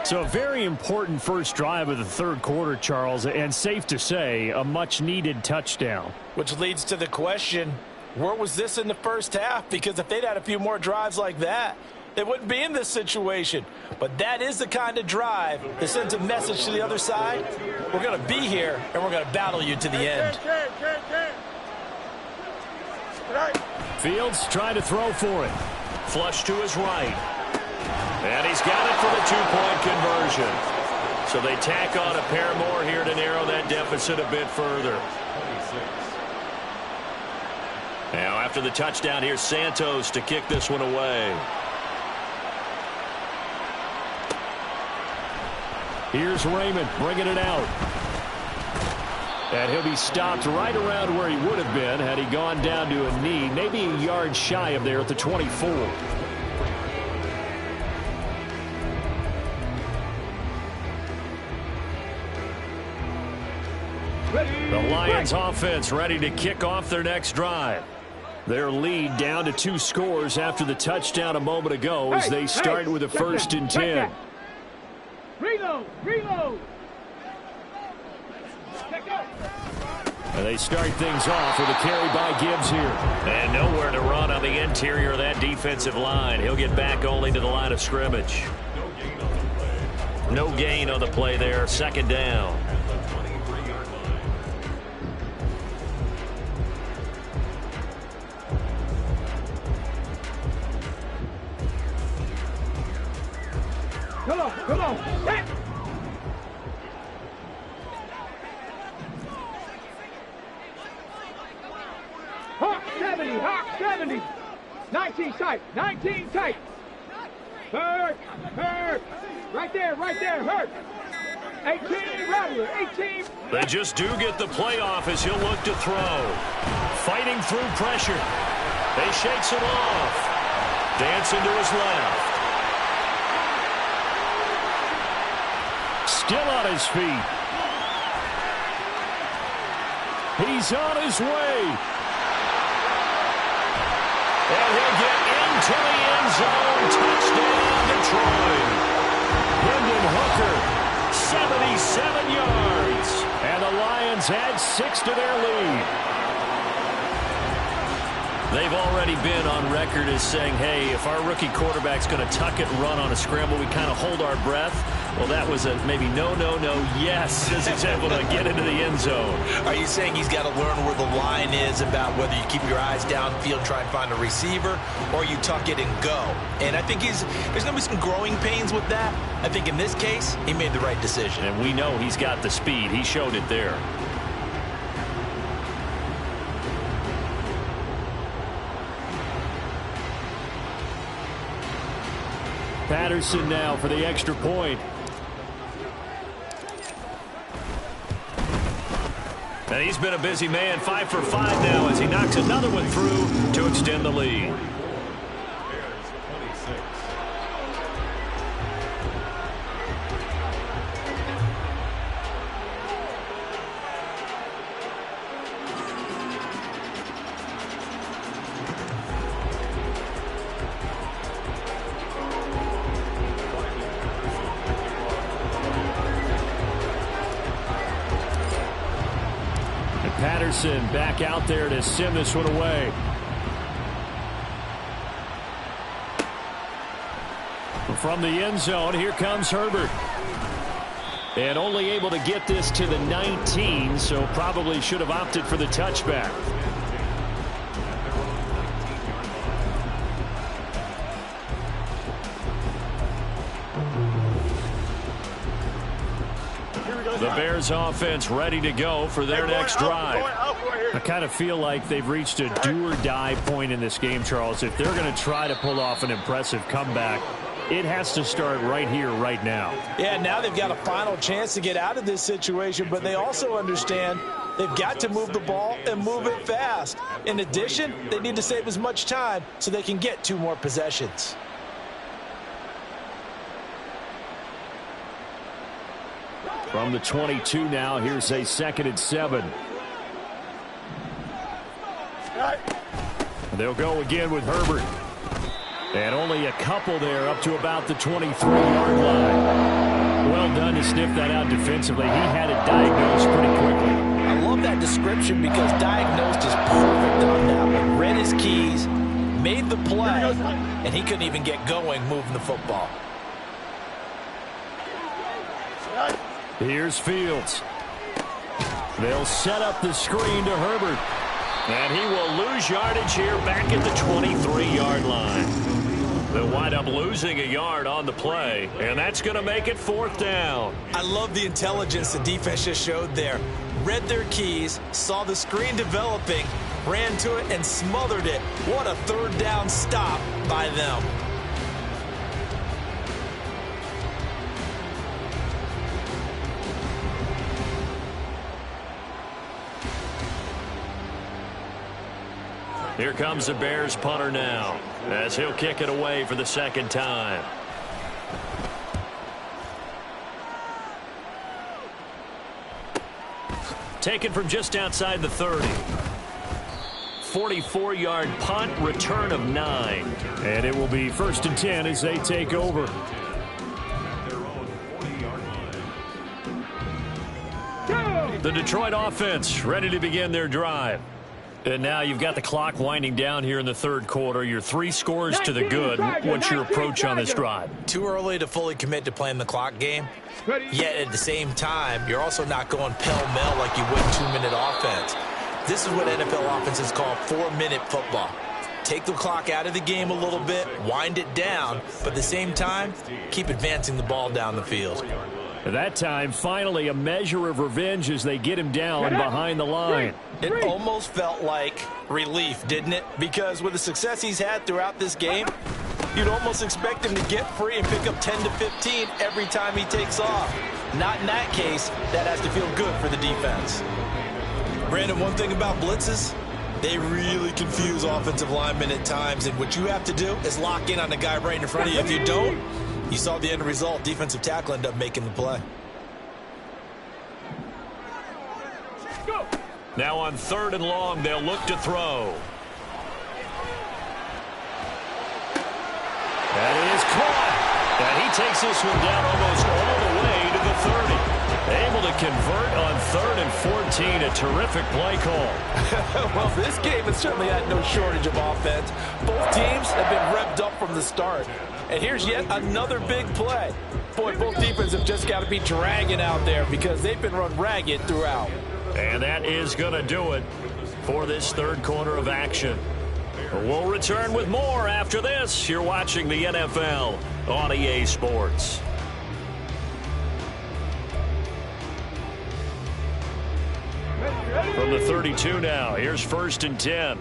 So a very important first drive of the third quarter, Charles, and safe to say, a much-needed touchdown. Which leads to the question, where was this in the first half? Because if they'd had a few more drives like that, they wouldn't be in this situation. But that is the kind of drive that sends a message to the other side. We're going to be here, and we're going to battle you to the end. Fields trying to throw for it. Flush to his right. And he's got it for the two-point conversion. So they tack on a pair more here to narrow that deficit a bit further. Now after the touchdown, here's Santos to kick this one away. Here's Raymond bringing it out. And he'll be stopped right around where he would have been had he gone down to a knee, maybe a yard shy of there at the 24. The Lions offense ready to kick off their next drive. Their lead down to 2 scores after the touchdown a moment ago as they start with a 1st and 10. Reload. And they start things off with a carry by Gibbs here. And nowhere to run on the interior of that defensive line. He'll get back only to the line of scrimmage. No gain on the play there. 2nd down. Come on. Back. Hawk 70. 19 tight. Hurt. Right there, hurt. 18, Rattler, 18. They just do get the playoff as he'll look to throw. Fighting through pressure. They shakes it off. Dancing to his left. Still on his feet. He's on his way. And he'll get into the end zone. Touchdown, Detroit. Hendon Hooker, 77 yards. And the Lions add 6 to their lead. They've already been on record as saying, hey, if our rookie quarterback's going to tuck it and run on a scramble, we kind of hold our breath. Well, that was a maybe no, yes, as he's able to get into the end zone. Are you saying he's got to learn where the line is about whether you keep your eyes downfield, try and find a receiver, or you tuck it and go? And I think there's going to be some growing pains with that. I think in this case, he made the right decision. And we know he's got the speed. He showed it there. Patterson now for the extra point. And he's been a busy man, 5 for 5 now as he knocks another one through to extend the lead. Anderson back out there to send this one away. From the end zone, here comes Herbert. And only able to get this to the 19, so probably should have opted for the touchback. The Bears offense ready to go for their next drive. I kind of feel like they've reached a do-or-die point in this game, Charles. If they're going to try to pull off an impressive comeback, it has to start right here, right now. Yeah, now they've got a final chance to get out of this situation, but they also understand they've got to move the ball and move it fast. In addition, they need to save as much time so they can get 2 more possessions. From the 22 now, here's a 2nd and 7. They'll go again with Herbert. And only a couple there up to about the 23-yard line. Well done to sniff that out defensively. He had it diagnosed pretty quickly. I love that description because diagnosed is perfect on that one. Read his keys, made the play, and he couldn't even get going moving the football. Here's Fields. They'll set up the screen to Herbert. And he will lose yardage here back at the 23-yard line. They'll wind up losing a yard on the play, and that's going to make it 4th down. I love the intelligence the defense just showed there. Read their keys, saw the screen developing, ran to it, and smothered it. What a 3rd down stop by them. Here comes the Bears punter now, as he'll kick it away for the 2nd time. Taken from just outside the 30. 44-yard punt, return of 9. And it will be 1st and 10 as they take over. The Detroit offense ready to begin their drive. And now you've got the clock winding down here in the 3rd quarter. You're 3 scores to the good. What's your approach on this drive? Too early to fully commit to playing the clock game. Yet at the same time, you're also not going pell-mell like you would 2-minute offense. This is what NFL offenses call 4-minute football. Take the clock out of the game a little bit, wind it down, but at the same time, keep advancing the ball down the field. At that time, finally a measure of revenge as they get him down behind the line. It almost felt like relief, didn't it? Because with the success he's had throughout this game, you'd almost expect him to get free and pick up 10 to 15 every time he takes off. Not in that case. That has to feel good for the defense. Brandon, one thing about blitzes, they really confuse offensive linemen at times, and what you have to do is lock in on the guy right in front of you. If you don't, you saw the end result. Defensive tackle ended up making the play. Now on 3rd and long, they'll look to throw. That is caught. And he takes this one down almost all the way to the 30. Able to convert on 3rd and 14. A terrific play call. Well, this game has certainly had no shortage of offense. Both teams have been revved up from the start. And here's yet another big play. Boy, both defenses have just got to be dragging out there because they've been run ragged throughout. And that is going to do it for this 3rd quarter of action. We'll return with more after this. You're watching the NFL on EA Sports. From the 32 now, here's 1st and 10.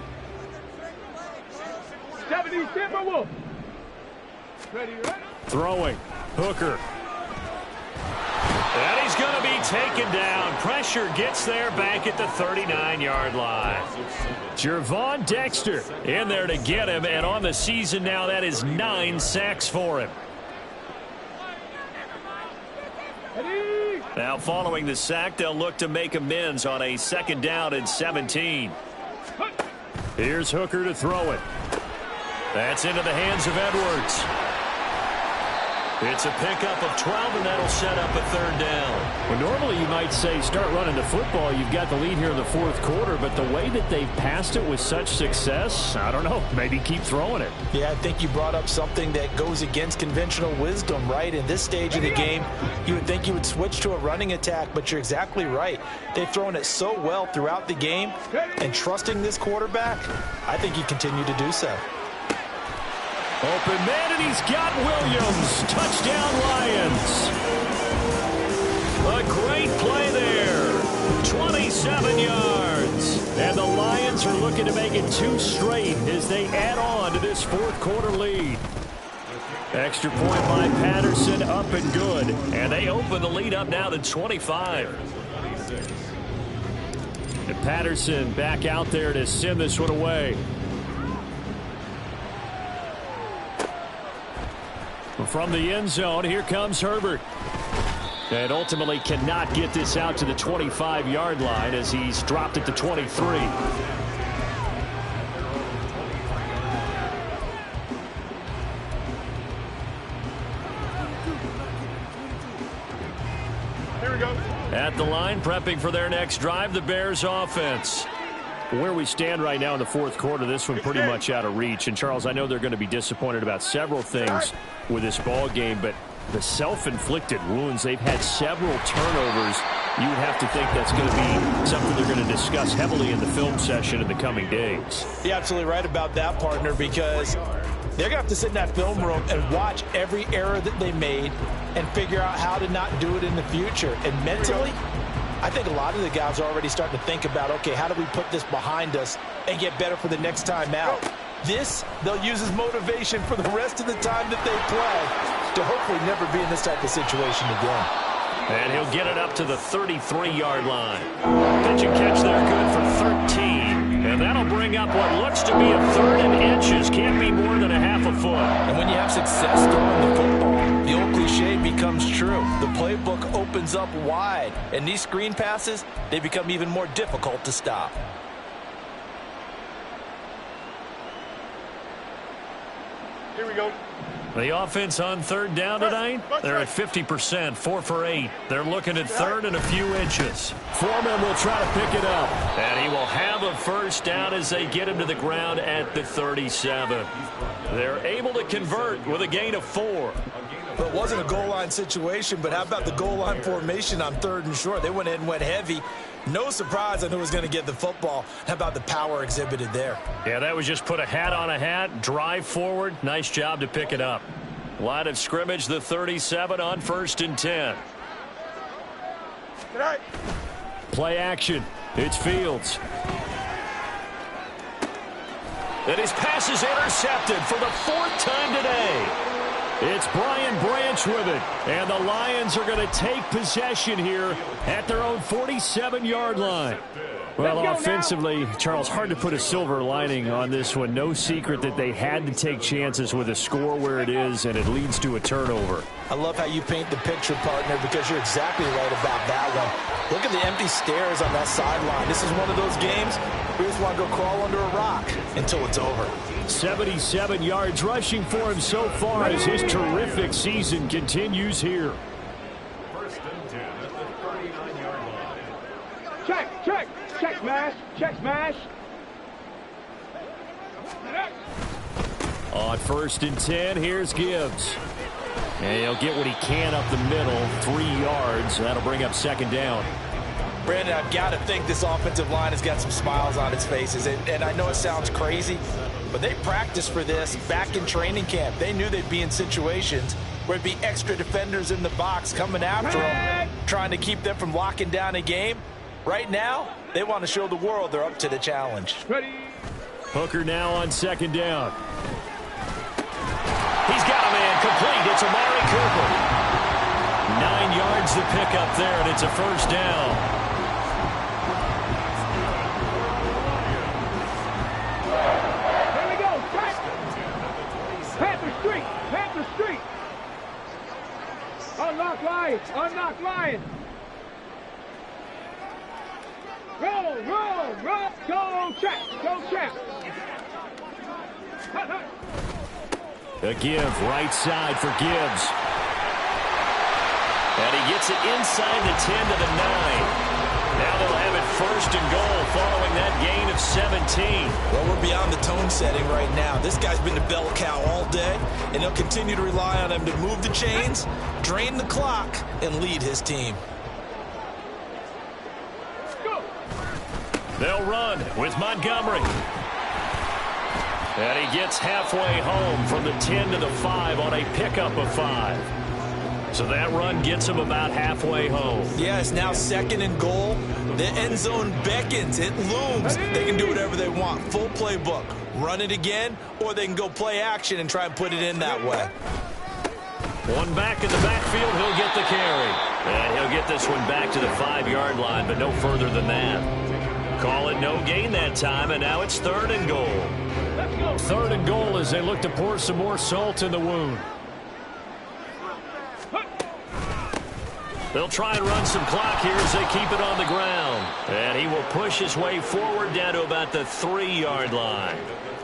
70 Timberwolves. Ready. Throwing. Hooker. And he's going to be taken down. Pressure gets there back at the 39-yard line. Gervon Dexter in there to get him. And on the season now, that is 9 sacks for him. Now following the sack, they'll look to make amends on a 2nd down and 17. Here's Hooker to throw it. That's into the hands of Edwards. It's a pickup of 12, and that'll set up a third down. Well, normally you might say start running the football. You've got the lead here in the fourth quarter, but the way that they've passed it with such success, I don't know, maybe keep throwing it. Yeah, I think you brought up something that goes against conventional wisdom, right? In this stage of the game, you would think you would switch to a running attack, but you're exactly right. They've thrown it so well throughout the game, and trusting this quarterback, I think you continue to do so. Open man, and he's got Williams. Touchdown, Lions. A great play there. 27 yards. And the Lions are looking to make it 2 straight as they add on to this fourth quarter lead. Extra point by Patterson, up and good. And they open the lead up now to 25. And Patterson back out there to send this one away. From the end zone, here comes Herbert. And ultimately cannot get this out to the 25-yard line as he's dropped it to 23. Here we go. At the line, prepping for their next drive, the Bears offense. Where we stand right now in the fourth quarter, this one pretty much out of reach. And, Charles, I know they're going to be disappointed about several things with this ball game, but the self-inflicted wounds, they've had several turnovers. You would have to think that's going to be something they're going to discuss heavily in the film session in the coming days. You're absolutely right about that, partner, because they're going to have to sit in that film room and watch every error that they made and figure out how to not do it in the future. And mentally, I think a lot of the guys are already starting to think about, okay, how do we put this behind us and get better for the next time out? This, they'll use as motivation for the rest of the time that they play to hopefully never be in this type of situation again. And he'll get it up to the 33-yard line. Pitch and catch there, good for 13. And that'll bring up what looks to be a third and inches. Can't be more than a half a foot. And when you have success throwing the football, the old cliche becomes true. The playbook opens up wide. And these screen passes, they become even more difficult to stop. Here we go. The offense on third down tonight, they're at 50%, 4 for 8. They're looking at third and a few inches. Foreman will try to pick it up. And he will have a first down as they get him to the ground at the 37. They're able to convert with a gain of 4. Well, it wasn't a goal line situation, but how about the goal line formation on third and short? They went in and went heavy. No surprise on who was going to get the football. How about the power exhibited there? Yeah, that was just put a hat on a hat, drive forward. Nice job to pick it up. Line of scrimmage, the 37 on 1st and 10. Good night. Play action. It's Fields. And his pass is intercepted for the 4th time today. It's Brian Branch with it. And the Lions are going to take possession here at their own 47-yard line. Well, offensively, Charles, hard to put a silver lining on this one. No secret that they had to take chances with a score where it is, and it leads to a turnover. I love how you paint the picture, partner, because you're exactly right about that one. Look at the empty stairs on that sideline. This is one of those games where you just want to go crawl under a rock until it's over. 77 yards rushing for him so far as his terrific season continues here. First and 10 at the 39-yard line. Check, check, check smash, check smash. On 1st and 10, here's Gibbs. And he'll get what he can up the middle, 3 yards. That'll bring up 2nd down. Brandon, I've got to think this offensive line has got some smiles on its faces. And I know it sounds crazy, but they practiced for this back in training camp. They knew they'd be in situations where it'd be extra defenders in the box coming after them, trying to keep them from locking down a game. Right now, they want to show the world they're up to the challenge. Ready. Hooker now on 2nd down. He's got a man complete. It's Amari Cooper. 9 yards to pick up there, and it's a 1st down. Here we go. Check. Panther Street. Panther Street. Unlock Lions. Unlock Lions. Roll, roll, roll. Go check. Go check. A give right side for Gibbs. And he gets it inside the 10 to the 9. Now they'll have it first and goal following that gain of 17. Well, we're beyond the tone setting right now. This guy's been the bell cow all day, and he'll continue to rely on him to move the chains, drain the clock, and lead his team. They'll run with Montgomery. And he gets halfway home from the 10 to the 5 on a pickup of 5. So that run gets him about halfway home. Yeah, it's now second and goal. The end zone beckons. It looms. They can do whatever they want. Full playbook. Run it again, or they can go play action and try and put it in that way. One back in the backfield. He'll get the carry. And he'll get this one back to the 5-yard line, but no further than that. Call it no gain that time, and now it's third and goal. Third and goal as they look to pour some more salt in the wound. They'll try and run some clock here as they keep it on the ground. And he will push his way forward down to about the 3-yard line.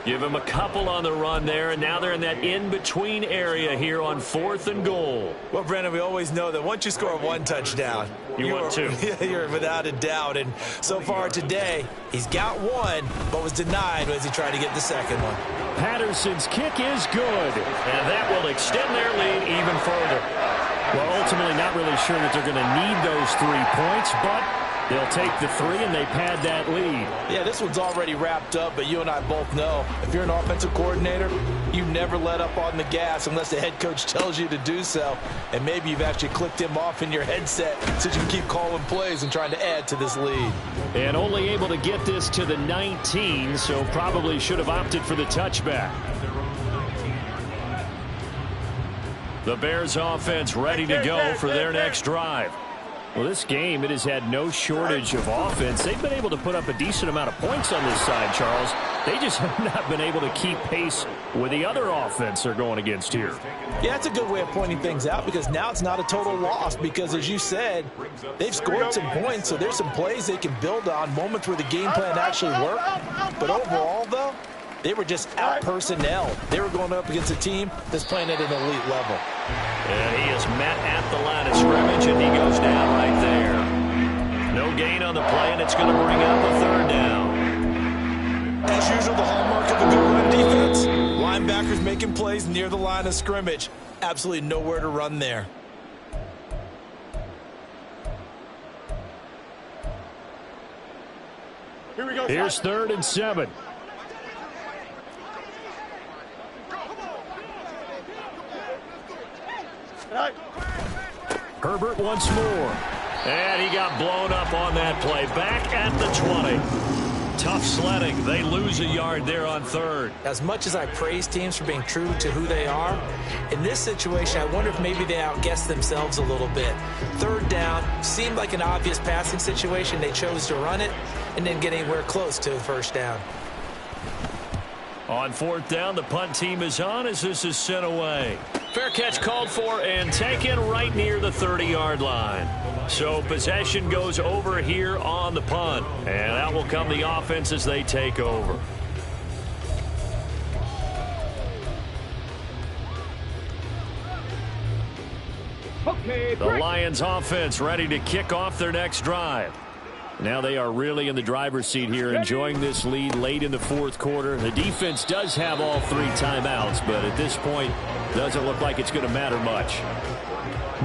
Give him a couple on the run there, and now they're in that in-between area here on fourth and goal. Well, Brandon, we always know that once you score one touchdown, you want two. You're without a doubt. And so far today, he's got one, but was denied as he tried to get the second one. Patterson's kick is good, and that will extend their lead even further. Well, ultimately not really sure that they're going to need those 3 points, but they'll take the 3 and they pad that lead. Yeah, this one's already wrapped up, but you and I both know if you're an offensive coordinator, you never let up on the gas unless the head coach tells you to do so. And maybe you've actually clicked him off in your headset so you can keep calling plays and trying to add to this lead. And only able to get this to the 19, so probably should have opted for the touchback. The Bears offense ready to go for their next drive. Well, this game, it has had no shortage of offense. They've been able to put up a decent amount of points on this side, Charles. They just have not been able to keep pace with the other offense they're going against here. Yeah, that's a good way of pointing things out because now it's not a total loss because, as you said, they've scored some points, so there's some plays they can build on, moments where the game plan actually worked. But overall, though, they were just out-personnel. They were going up against a team that's playing at an elite level. And he is met at the line of scrimmage, and he goes down right there. No gain on the play, and it's going to bring up a third down. As usual, the hallmark of a good run defense, linebackers making plays near the line of scrimmage. Absolutely nowhere to run there. Here we go. Here's 3rd and 7. Herbert once more. And he got blown up on that play. Back at the 20. Tough sledding. They lose a yard there on 3rd. As much as I praise teams for being true to who they are, in this situation, I wonder if maybe they outguessed themselves a little bit. 3rd down seemed like an obvious passing situation. They chose to run it and didn't get anywhere close to the first down. On 4th down, the punt team is on as this is sent away. Fair catch called for and taken right near the 30-yard line. So possession goes over here on the punt. And out will come the offense as they take over. The Lions offense ready to kick off their next drive. Now they are really in the driver's seat here, enjoying this lead late in the 4th quarter. The defense does have all 3 timeouts, but at this point, doesn't look like it's going to matter much.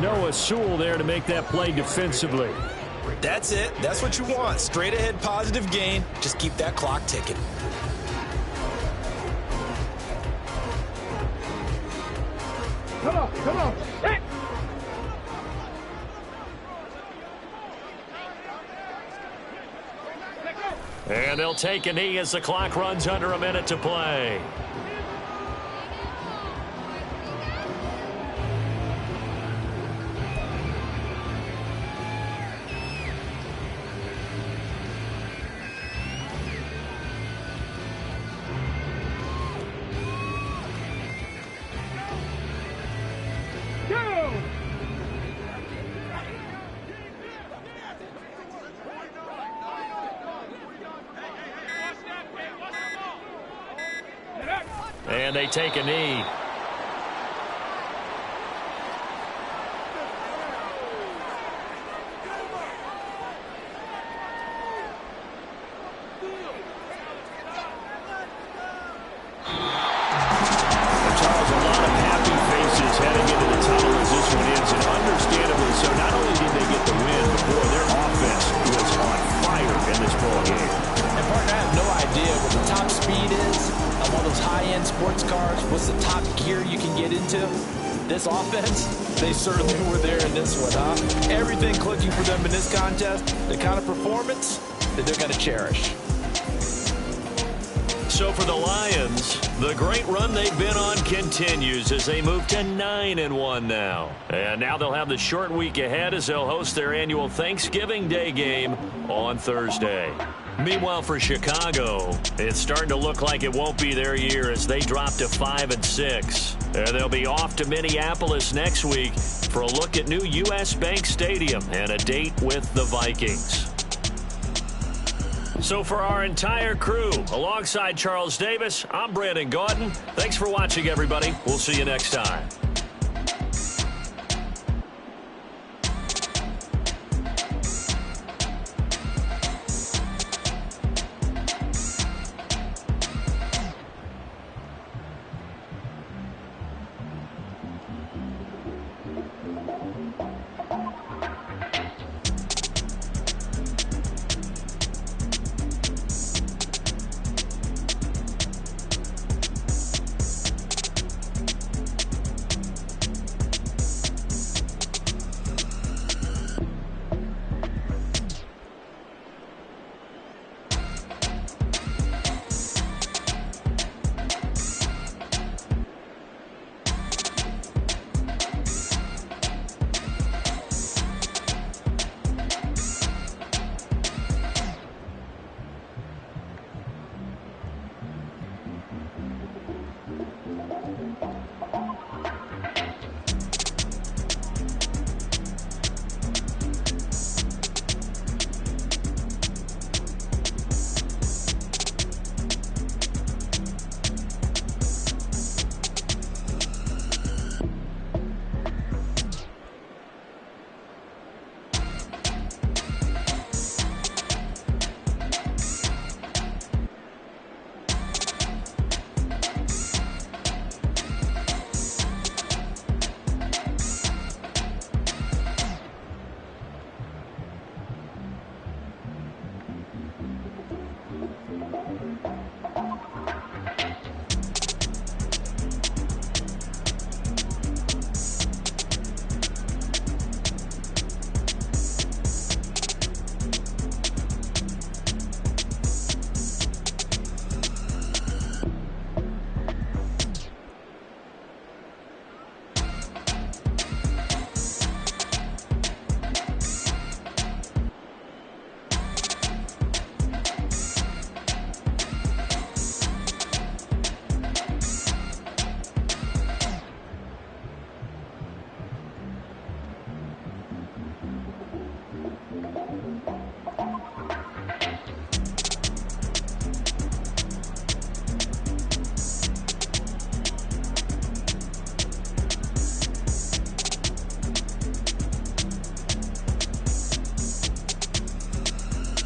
Noah Sewell there to make that play defensively. That's it. That's what you want. Straight ahead positive gain. Just keep that clock ticking. Come on, come on. Hey. And they'll take a knee as the clock runs under a minute to play. And they take a knee. Lions, they certainly were there in this one, huh? Everything clicking for them in this contest, the kind of performance that they're going to cherish. So for the Lions, the great run they've been on continues as they move to 9-1 now. And now they'll have the short week ahead as they'll host their annual Thanksgiving Day game on Thursday. Meanwhile, for Chicago, it's starting to look like it won't be their year as they drop to 5-6. And they'll be off to Minneapolis next week for a look at new U.S. Bank Stadium and a date with the Vikings. So for our entire crew, alongside Charles Davis, I'm Brandon Gaudin. Thanks for watching, everybody. We'll see you next time.